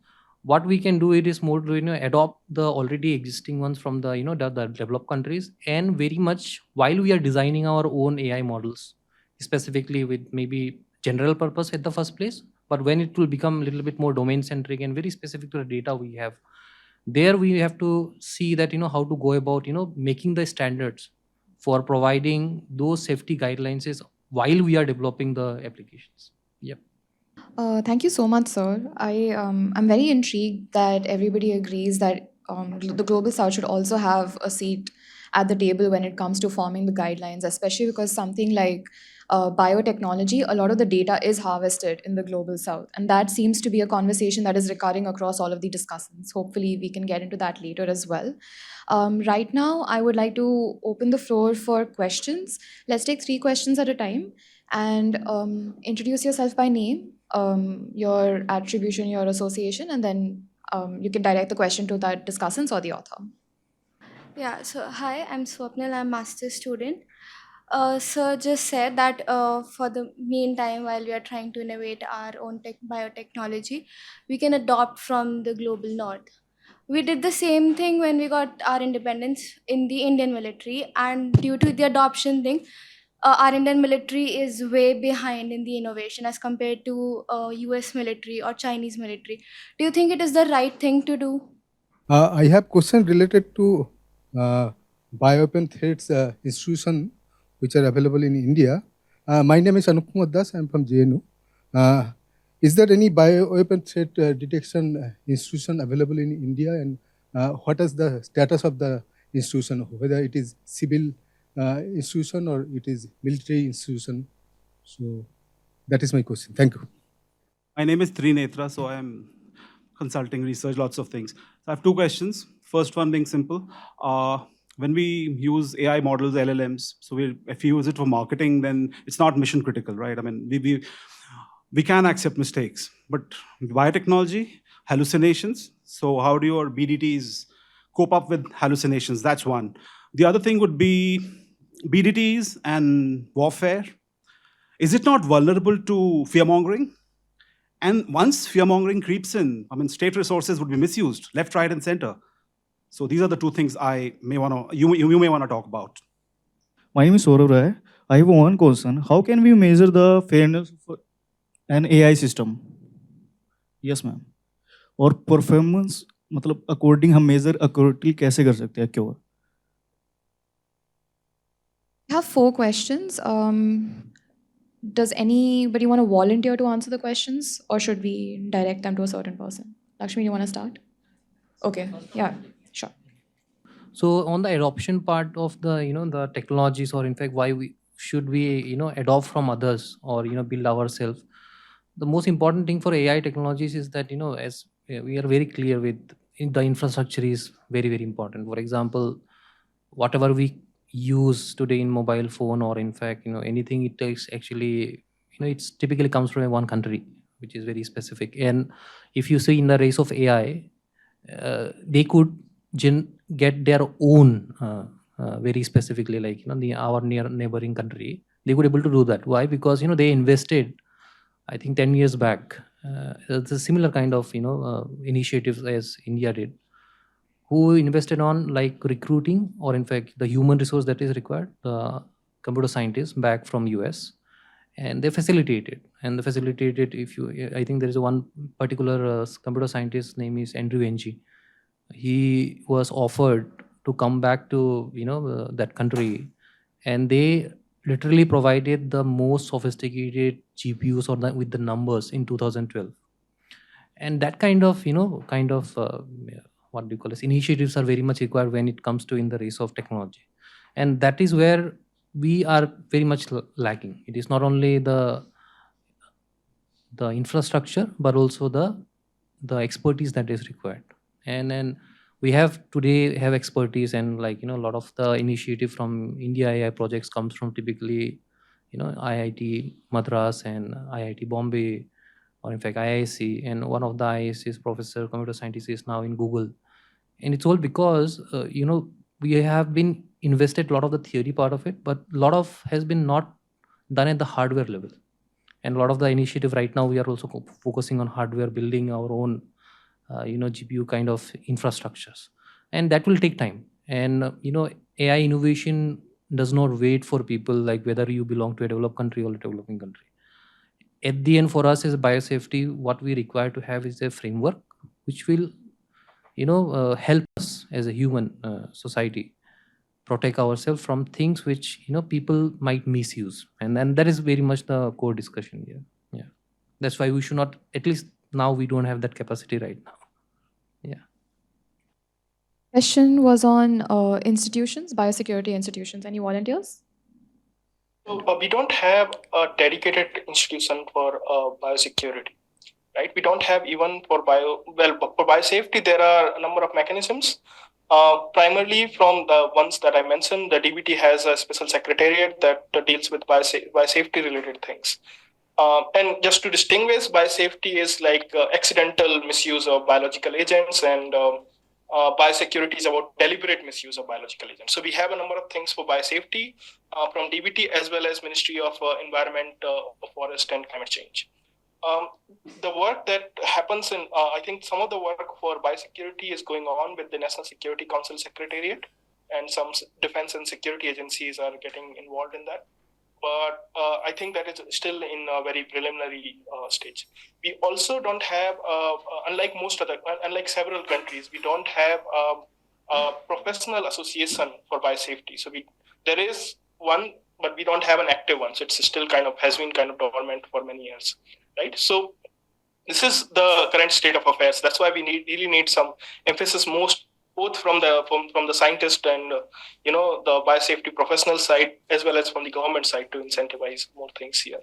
what we can do it is more to adopt the already existing ones from the the developed countries, and very much while we are designing our own AI models specifically with maybe general purpose at the first place, but when it will become a little bit more domain centric and very specific to the data we have, there we have to see that how to go about making the standards for providing those safety guidelines is while we are developing the applications. Yep. Thank you so much, sir. I'm very intrigued that everybody agrees that the global south should also have a seat at the table when it comes to forming the guidelines, especially because something like biotechnology, a lot of the data is harvested in the global south, and that seems to be a conversation that is recurring across all of the discussions. Hopefully, we can get into that later as well. Right now, I would like to open the floor for questions. Let's take 3 questions at a time, and introduce yourself by name, your attribution, your association, and then you can direct the question to the discussants or the author. Yeah, so hi, I'm Swapnil, I'm master's student. Sir just said that for the meantime, while we are trying to innovate our own biotechnology, we can adopt from the global north. We did the same thing when we got our independence in the Indian military, and due to the adoption thing, our Indian military is way behind in the innovation as compared to US military or Chinese military. Do you think it is the right thing to do? I have question related to Bioweapon threats institution which are available in India. My name is Anup Kumar Das. I am from JNU. Is there any bioweapon threat detection institution available in India, and what is the status of the institution, whether it is civil institution or it is military institution? So that is my question. Thank you. My name is Trinetra, so I am consulting research, lots of things. So I have 2 questions. First one being simple. When we use AI models, LLMs, so if you use it for marketing, then it's not mission critical, right? I mean, we can accept mistakes, but biotechnology, hallucinations. So how do your BDTs cope up with hallucinations? That's one. The other thing would be BDTs and warfare. Is it not vulnerable to fear mongering? And once fear mongering creeps in, I mean, state resources would be misused left, right, and center. So these are the two things I may want to you may want to talk about. My name is Saurav Rai. I have one question. How can we measure the fairness of an AI system? Yes, ma'am. और performance मतलब according हम major अक्यूरेटली कैसे कर सकते हैं क्यों? I have 4 questions. Does anybody want to volunteer to answer the questions, or should we direct them to a certain person? Lakshmi, you want to start? Okay. Yeah, sure. So on the adoption part of the the technologies, or in fact why we should we adopt from others, or build ourselves. The most important thing for AI technologies is that as we are very clear with the infrastructure is very very important. For example, whatever we use today in mobile phone, or in fact anything, it takes actually it's typically comes from one country, which is very specific. And if you see in the race of AI, they could get their own very specifically, like our near neighboring country, they could able to do that. Why? Because they invested, I think 10 years back, it's a similar kind of initiatives as India did, who invested on like recruiting, or in fact the human resource that is required, the computer scientists back from US, and they facilitated. And they facilitated, if you, I think there is one particular computer scientist name is Andrew Ng. He was offered to come back to that country, and they literally provided the most sophisticated GPUs or with the numbers in 2012. And that kind of what do you call it, initiatives are very much required when it comes to in the race of technology. And that is where we are very much lacking. It is not only the infrastructure, but also the expertise that is required. And then we have today have expertise, and like a lot of the initiative from India AI projects comes from typically IIT Madras and IIT Bombay, or in fact IISc. And one of the IISc's professor computer scientist is now in Google. And it's all because we have been invested a lot of the theory part of it, but a lot of has been not done at the hardware level. And a lot of the initiative right now, we are also focusing on hardware, building our own GPU kind of infrastructures, and that will take time. And AI innovation does not wait for people, like whether you belong to a developed country or a developing country. At the end, for us as biosafety, what we require to have is a framework which will help us as a human society protect ourselves from things which people might misuse. And then that is very much the core discussion here. Yeah, that's why we should not, at least now we don't have that capacity right now. Yeah. Question was on institutions, biosecurity institutions. Any volunteers? So we don't have a dedicated institution for biosecurity, right? We don't have even for for biosafety, there are a number of mechanisms. Primarily from the ones that I mentioned, the DBT has a special secretariat that deals with biosafety related things. And just to distinguish, biosafety is like accidental misuse of biological agents, and biosecurity is about deliberate misuse of biological agents. So we have a number of things for biosafety from DBT, as well as Ministry of Environment, Forest and Climate Change. The work that happens in, I think some of the work for biosecurity is going on with the National Security Council Secretariat, and some defense and security agencies are getting involved in that. But I think that is still in a very preliminary stage. We also don't have, unlike several countries, we don't have a professional association for biosafety. So there is one, but we don't have an active one. So it's still has been dormant for many years, right? So this is the current state of affairs. That's why we really need some emphasis, both from the scientist and the biosafety professional side, as well as from the government side, to incentivize more things here.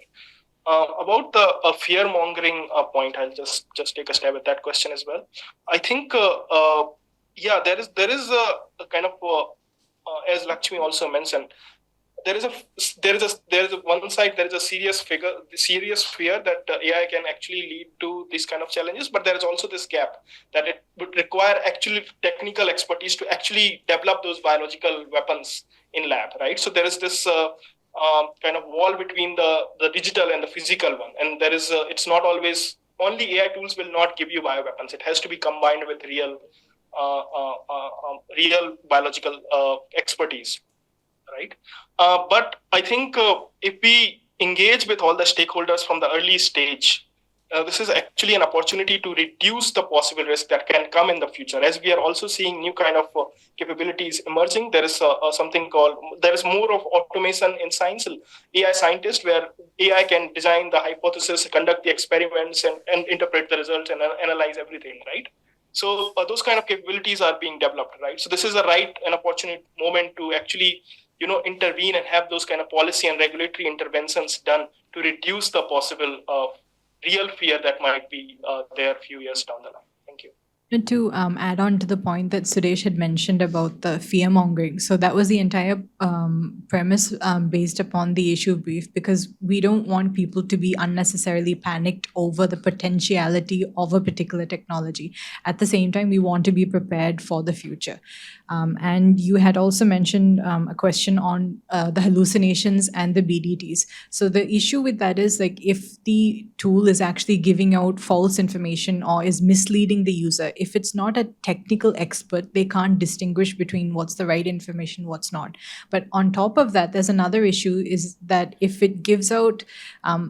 About the fear mongering point, I'll just take a stab at that question as well. I think there is a kind of as Lakshmi also mentioned, there is a one side, there is a serious fear that AI can actually lead to these kind of challenges, but there is also this gap that it would require actually technical expertise to actually develop those biological weapons in lab, right? So there is this kind of wall between the digital and the physical one, and there is it's not always, only AI tools will not give you bioweapons. It has to be combined with real biological expertise, right? But I think if we engage with all the stakeholders from the early stage, this is actually an opportunity to reduce the possible risk that can come in the future. As we are also seeing new kind of capabilities emerging, there is there is more of automation in science, AI scientist, where AI can design the hypothesis, conduct the experiments, and interpret the results and analyze everything, right? So those kind of capabilities are being developed, right? So this is a right and opportunity moment to actually intervene and have those kind of policy and regulatory interventions done to reduce the possible real fear that might be there a few years down the line. Thank you. And to add on to the point that Sudesh had mentioned about the fear mongering, so that was the entire premise based upon the issue brief, because we don't want people to be unnecessarily panicked over the potentiality of a particular technology. At the same time, we want to be prepared for the future. And you had also mentioned a question on the hallucinations and the BDTs. So the issue with that is, like, if the tool is actually giving out false information or is misleading the user, if it's not a technical expert, they can't distinguish between what's the right information, what's not. But on top of that, there's another issue, is that if it gives out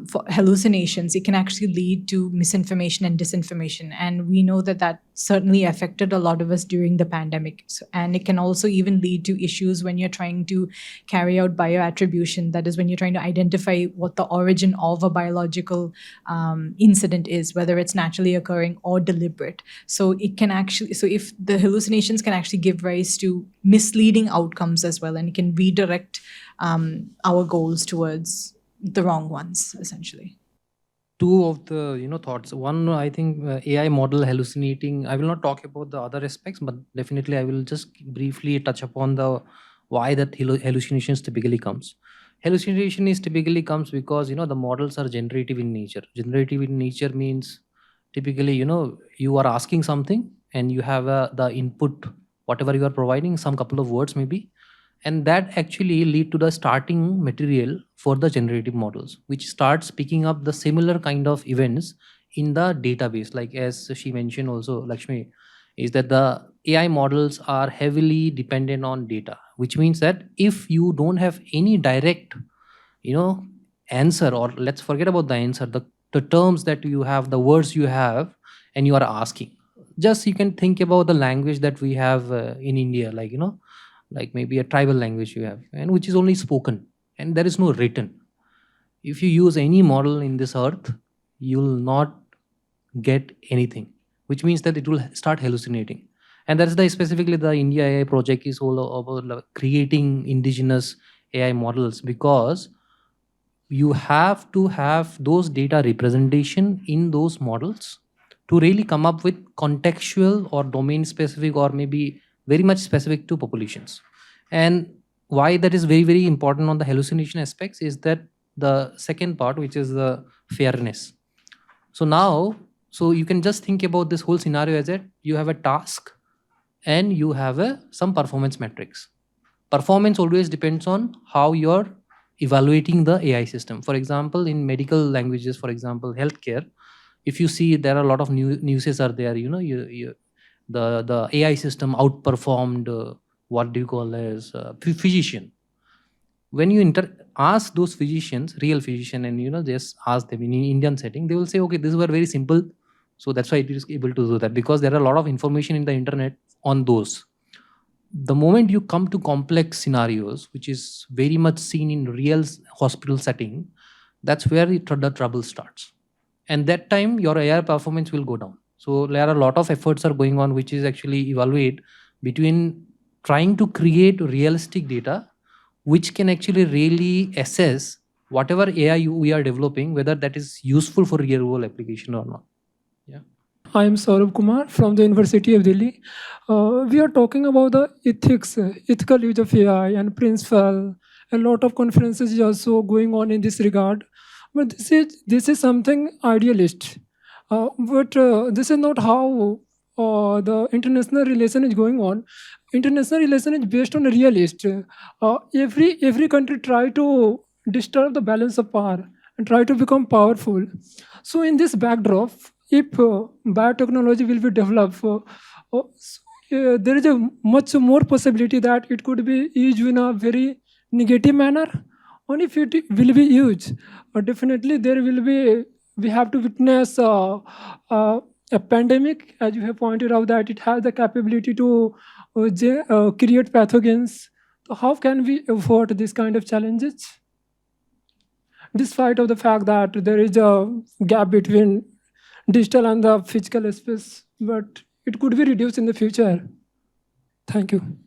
for hallucinations, it can actually lead to misinformation and disinformation. And we know that that certainly affected a lot of us during the pandemic. And it can also even lead to issues when you're trying to carry out bioattribution. That is, when you're trying to identify what the origin of a biological incident is, whether it's naturally occurring or deliberate. So it can actually, so if the hallucinations can actually give rise to misleading outcomes as well, and it can redirect our goals towards the wrong ones, essentially. Two of the thoughts. One, I think AI model hallucinating. I will not talk about the other aspects, but definitely I will just briefly touch upon the why that hallucinations typically comes. Hallucination is typically comes because the models are generative in nature. Generative in nature means typically you are asking something and you have the input, whatever you are providing, some couple of words maybe, and that actually lead to the starting material for the generative models, which starts picking up the similar kind of events in the database. Like as she mentioned also, Lakshmi, is that the AI models are heavily dependent on data, which means that if you don't have any direct answer, or let's forget about the answer, the terms that you have, the words you have, and you are asking, just you can think about the language that we have in India, like maybe a tribal language you have, and which is only spoken and there is no written. If you use any model in this earth, you will not get anything, which means that it will start hallucinating. And that's the specifically the India AI project is all about creating indigenous AI models, because you have to have those data representation in those models to really come up with contextual or domain specific or maybe very much specific to populations. And why that is very, very important on the hallucination aspects is that the second part, which is the fairness. So now, so you can just think about this whole scenario as that you have a task and you have some performance metrics. Performance always depends on how you're evaluating the AI system. For example, in medical languages, for example, healthcare, if you see there are a lot of newses are there, the AI system outperformed what do you call as physician. When you ask those physicians, real physician, and just ask them in Indian setting, they will say, okay, this were very simple, so that's why it is able to do that, because there are a lot of information in the internet on those. The moment you come to complex scenarios, which is very much seen in real hospital setting, that's where the trouble starts. And that time your AI performance will go down. So there are a lot of efforts are going on, which is actually evaluate between trying to create realistic data, which can actually really assess whatever AI we are developing, whether that is useful for real world application or not. Yeah. I am Saurabh Kumar from the University of Delhi. We are talking about the ethics, ethical use of AI and principle A lot of conferences is also going on in this regard. But this is something idealist. But this is not how the international relation is going on. International relation is based on a realist. Every country try to disturb the balance of power and try to become powerful. So in this backdrop, if biotechnology will be developed, there is a much more possibility that it could be used in a very negative manner. Only if it will be used, definitely there will be. We have to witness a pandemic, as you have pointed out, that it has the capability to create pathogens. So how can we avoid this kind of challenges? Despite of the fact that there is a gap between digital and the physical space, but it could be reduced in the future. Thank you.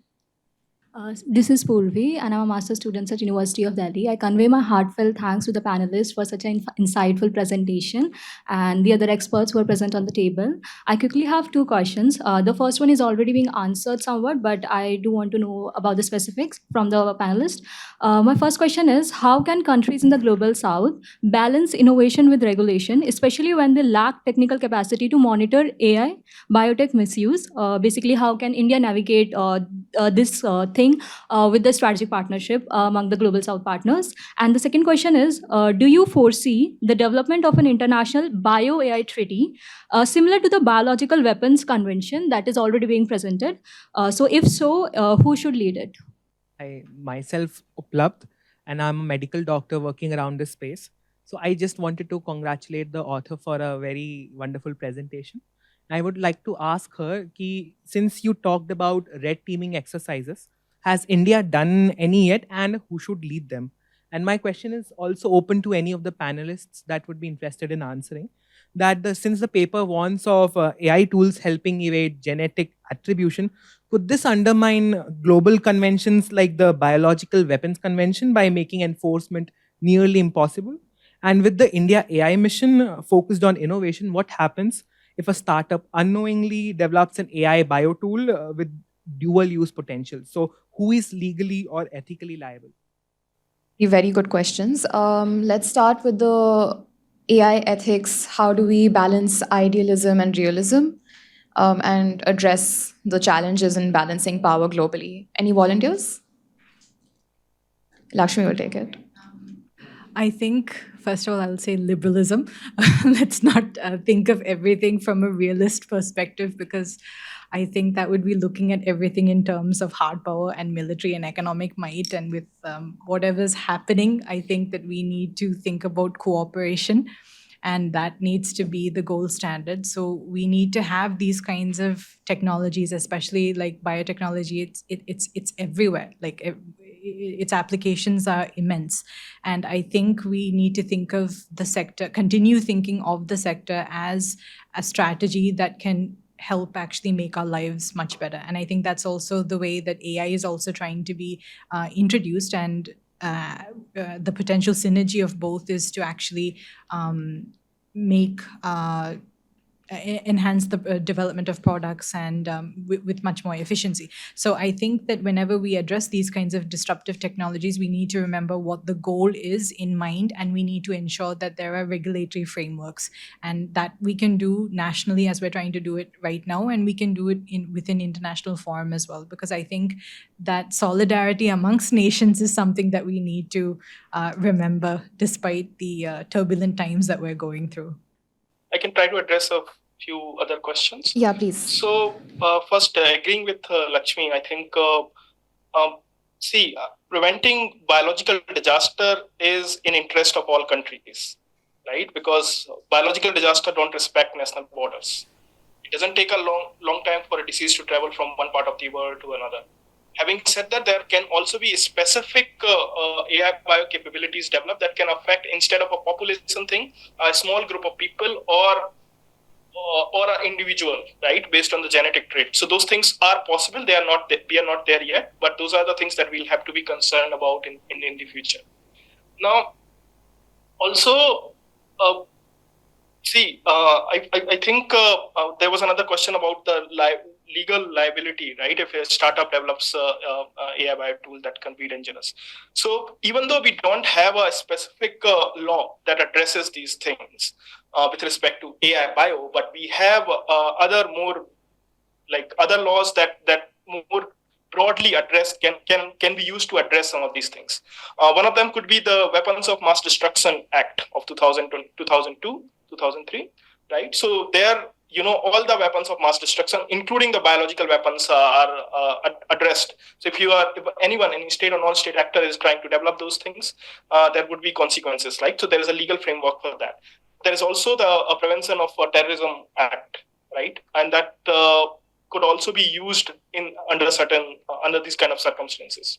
This is Purvi, and I'm a master's student at University of Delhi. I convey my heartfelt thanks to the panelists for such an insightful presentation and the other experts who are present on the table. I quickly have two questions. The first one is already being answered somewhat, but I do want to know about the specifics from the panelists. My first question is, how can countries in the global south balance innovation with regulation, especially when they lack technical capacity to monitor AI, biotech misuse? Basically, how can India navigate this thing with the strategic partnership among the global south partners? And the second question is, do you foresee the development of an international bio-AI treaty similar to the biological weapons convention that is already being presented? So if so, who should lead it? I myself Uplabd, and I'm a medical doctor working around this space. So I just wanted to congratulate the author for a very wonderful presentation. I would like to ask her, ki, since you talked about red teaming exercises, has India done any yet, and who should lead them? And my question is also open to any of the panelists that would be interested in answering. That since the paper warns of AI tools helping evade genetic attribution, could this undermine global conventions like the Biological Weapons Convention by making enforcement nearly impossible? And with the India AI mission focused on innovation, what happens if a startup unknowingly develops an AI bio tool with dual use potential? So who is legally or ethically liable? Very good questions. Let's start with the AI ethics. How do we balance idealism and realism and address the challenges in balancing power globally? Any volunteers? Lakshmi will take it. I think, first of all, I'll say liberalism. Let's not think of everything from a realist perspective, because I think that would be looking at everything in terms of hard power and military and economic might. And with whatever's happening, I think that we need to think about cooperation, and that needs to be the gold standard. So we need to have these kinds of technologies, especially like biotechnology. It's everywhere. Like its applications are immense, and I think we need to think of the sector, continue thinking of the sector as a strategy that can help actually make our lives much better. And I think that's also the way that AI is also trying to be introduced, and the potential synergy of both is to actually make enhance the development of products and with much more efficiency. So I think that whenever we address these kinds of disruptive technologies, we need to remember what the goal is in mind, and we need to ensure that there are regulatory frameworks, and that we can do nationally as we're trying to do it right now, and we can do it within international forum as well, because I think that solidarity amongst nations is something that we need to remember despite the turbulent times that we're going through. I can try to address a few other questions. Yeah, please. So first, agreeing with Lakshmi, I think, preventing biological disaster is in interest of all countries, right? Because biological disaster don't respect national borders. It doesn't take a long time for a disease to travel from one part of the world to another. Having said that, there can also be specific AI bio capabilities developed that can affect, instead of a population thing, a small group of people or an individual, right, based on the genetic trait. So those things are possible. We are not there yet, but those are the things that we'll have to be concerned about in the future. Now, also, I think there was another question about the legal liability, right? If a startup develops AI bio tool that can be dangerous. So even though we don't have a specific law that addresses these things with respect to AI bio, but we have other more like other laws that more broadly addressed can be used to address some of these things. One of them could be the Weapons of Mass Destruction Act of 2002, 2003, right? So there, all the weapons of mass destruction, including the biological weapons, are addressed. So if anyone, any state or non-state actor is trying to develop those things, there would be consequences, right? So there is a legal framework for that. There is also the Prevention of Terrorism Act, right? And that could also be used under these kind of circumstances.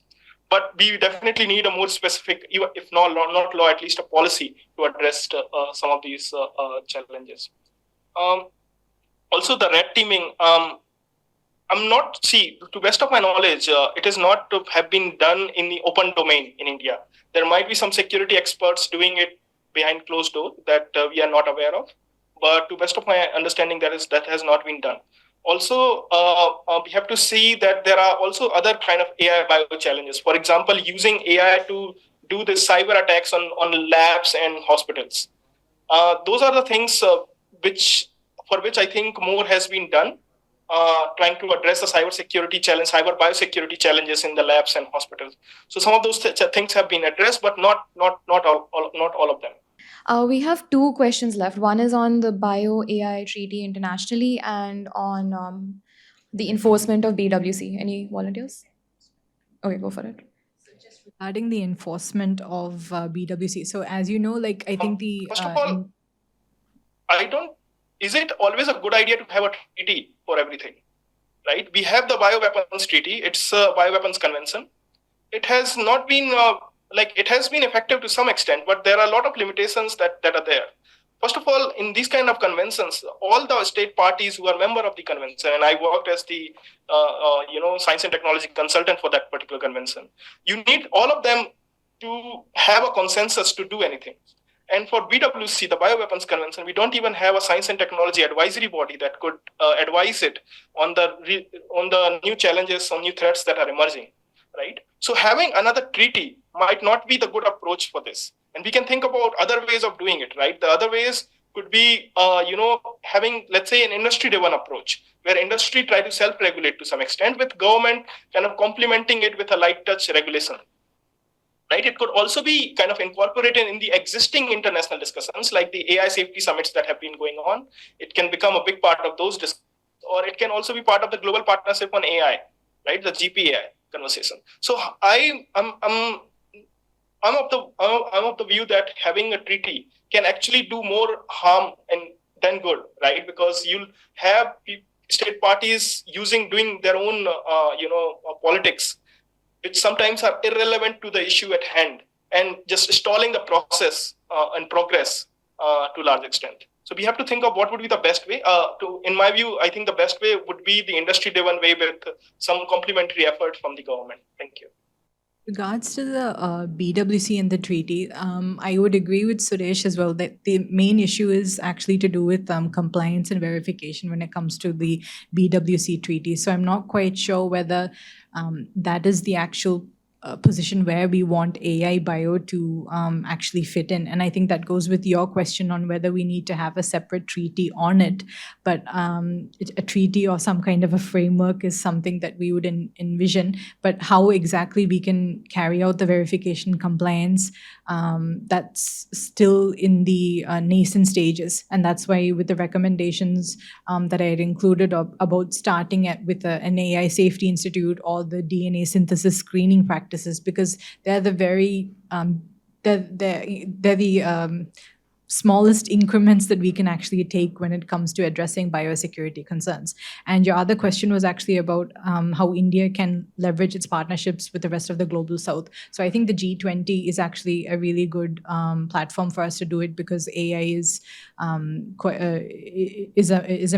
But we definitely need a more specific, if not law, at least a policy to address some of these challenges. Also, the red teaming. To best of my knowledge, it is not to have been done in the open domain in India. There might be some security experts doing it behind closed door that we are not aware of. But to best of my understanding, that has not been done. Also, we have to see that there are also other kind of AI bio challenges. For example, using AI to do the cyber attacks on labs and hospitals. Those are the things for which I think more has been done, trying to address the cyber biosecurity challenges in the labs and hospitals. So some of those things have been addressed, but not all of them. We have two questions left. One is on the Bio AI Treaty internationally and on the enforcement of BWC. Any volunteers? Okay, go for it. Regarding the enforcement of BWC, so as you know, I think the first of all, is it always a good idea to have a treaty for everything, right? We have the Bioweapons Treaty. It's a Bioweapons Convention. It has not been it has been effective to some extent, but there are a lot of limitations that are there. First of all, in these kind of conventions, all the state parties who are member of the convention, and I worked as the science and technology consultant for that particular convention, you need all of them to have a consensus to do anything. And for BWC, the Bioweapons Convention, we don't even have a science and technology advisory body that could advise it on the new challenges, on new threats that are emerging, right? So having another treaty might not be the good approach for this. And we can think about other ways of doing it, right? The other ways could be, having, let's say, an industry-driven approach, where industry try to self-regulate to some extent, with government kind of complementing it with a light touch regulation. Right? It could also be kind of incorporated in the existing international discussions, like the AI safety summits that have been going on. It can become a big part of those discussions, or it can also be part of the global partnership on AI, right? The GPAI conversation. So I'm of the view that having a treaty can actually do more harm than good, right? Because you'll have state parties doing their own politics, which sometimes are irrelevant to the issue at hand, and just stalling the process and progress to a large extent. So we have to think of what would be the best way. In my view, I think the best way would be the industry-driven way with some complementary effort from the government. Thank you. Regards to the BWC and the treaty, I would agree with Suresh as well that the main issue is actually to do with compliance and verification when it comes to the BWC treaty. So I'm not quite sure whether that is the actual position where we want AI bio to actually fit in. And I think that goes with your question on whether we need to have a separate treaty on it. But a treaty or some kind of a framework is something that we would envision. But how exactly we can carry out the verification compliance, that's still in the nascent stages. And that's why with the recommendations that I had included about starting with an AI safety institute or the DNA synthesis screening practices, because they're the very they're the smallest increments that we can actually take when it comes to addressing biosecurity concerns. And your other question was actually about how India can leverage its partnerships with the rest of the global south. So I think the G20 is actually a really good platform for us to do it, because AI is a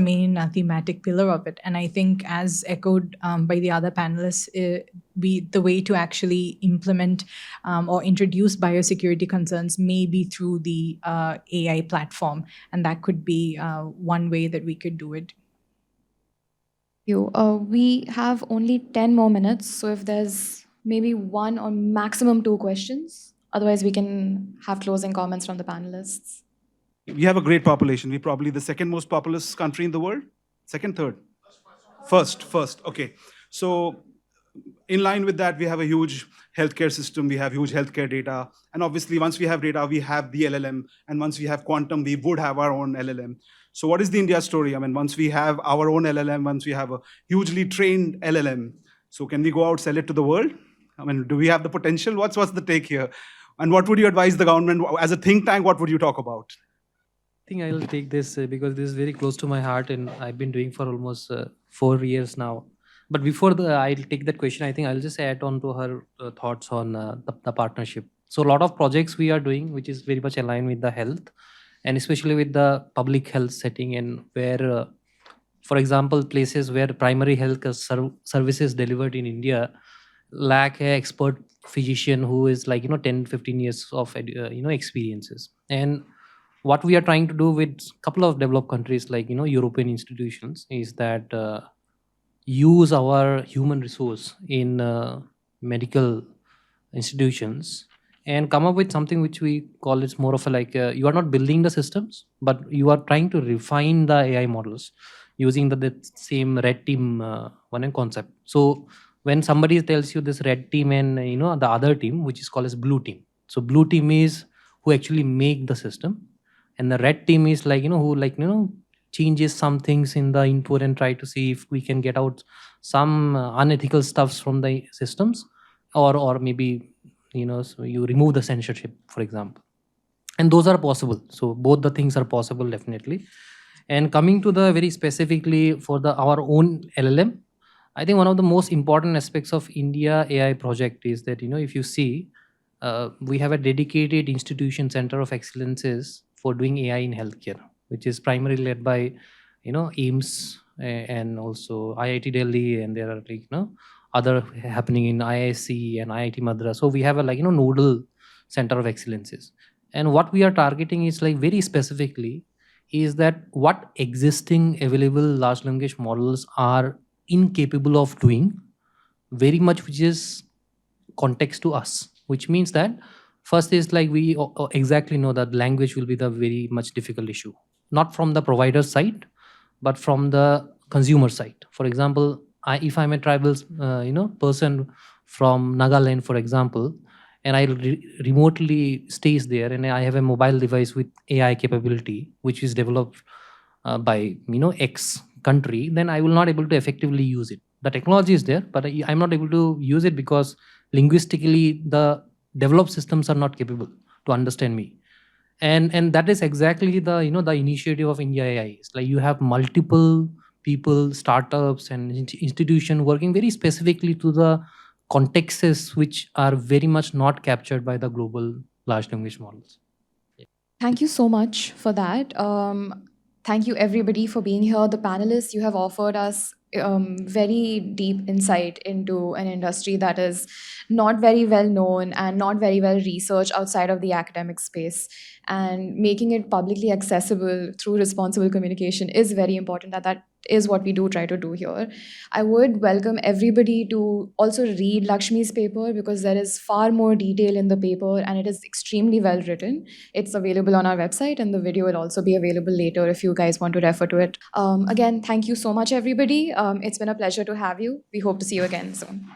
main thematic pillar of it. And I think, as echoed by the other panelists, the way to actually implement or introduce biosecurity concerns may be through the AI platform, and that could be one way that we could do it. We have only 10 more minutes, so if there's maybe one or maximum two questions, otherwise we can have closing comments from the panelists. We have a great population. We're probably the second most populous country in the world. Second, third? First. Okay. So in line with that, we have a huge healthcare system. We have huge healthcare data. And obviously, once we have data, we have the LLM. And once we have quantum, we would have our own LLM. So what is the India story? I mean, once we have our own LLM, once we have a hugely trained LLM, so can we go out, sell it to the world? I mean, do we have the potential? What's the take here? And what would you advise the government? As a think tank, what would you talk about? I think I'll take this because this is very close to my heart and I've been doing for almost 4 years now. But before I'll take that question, I think I'll just add on to her thoughts on the partnership. So a lot of projects we are doing, which is very much aligned with the health and especially with the public health setting, and where, for example, places where primary health services delivered in India lack an expert physician who is like 10-15 years of experiences. And what we are trying to do with a couple of developed countries like European institutions is that use our human resource in medical institutions and come up with something which we call it's more of a like you are not building the systems, but you are trying to refine the AI models using the same red team one and concept. So when somebody tells you this red team and the other team which is called as blue team, so blue team is who actually make the system, and the red team is like who changes some things in the input and try to see if we can get out some unethical stuffs from the systems, or maybe so you remove the censorship, for example. And those are possible, so both the things are possible, definitely. And coming to the very specifically for our own LLM, I think one of the most important aspects of India AI project is that if you see, we have a dedicated institution center of excellences for doing AI in healthcare, which is primarily led by AIMS and also IIT Delhi, and there are like other happening in IISc and IIT Madras. So we have a nodal center of excellences, and what we are targeting is like very specifically is that what existing available large language models are incapable of doing very much, which is context to us, which means that first is like we exactly know that language will be the very much difficult issue, not from the provider side but from the consumer side. For example, if I'm a tribal person from Nagaland, for example, and I remotely stays there and I have a mobile device with AI capability which is developed by X country, then I will not able to effectively use it. The technology is there, but I'm not able to use it because linguistically the developed systems are not capable to understand me. And that is exactly the the initiative of India AI. It's like you have multiple people, startups and institution working very specifically to the contexts which are very much not captured by the global large language models. Thank you so much for that. Thank you, everybody, for being here. The panelists, you have offered us very deep insight into an industry that is not very well known and not very well researched outside of the academic space. And making it publicly accessible through responsible communication is very important. That is what we do try to do here. I would welcome everybody to also read Lakshmi's paper because there is far more detail in the paper and it is extremely well written. It's available on our website and the video will also be available later if you guys want to refer to it. Again, thank you so much, everybody. It's been a pleasure to have you. We hope to see you again soon.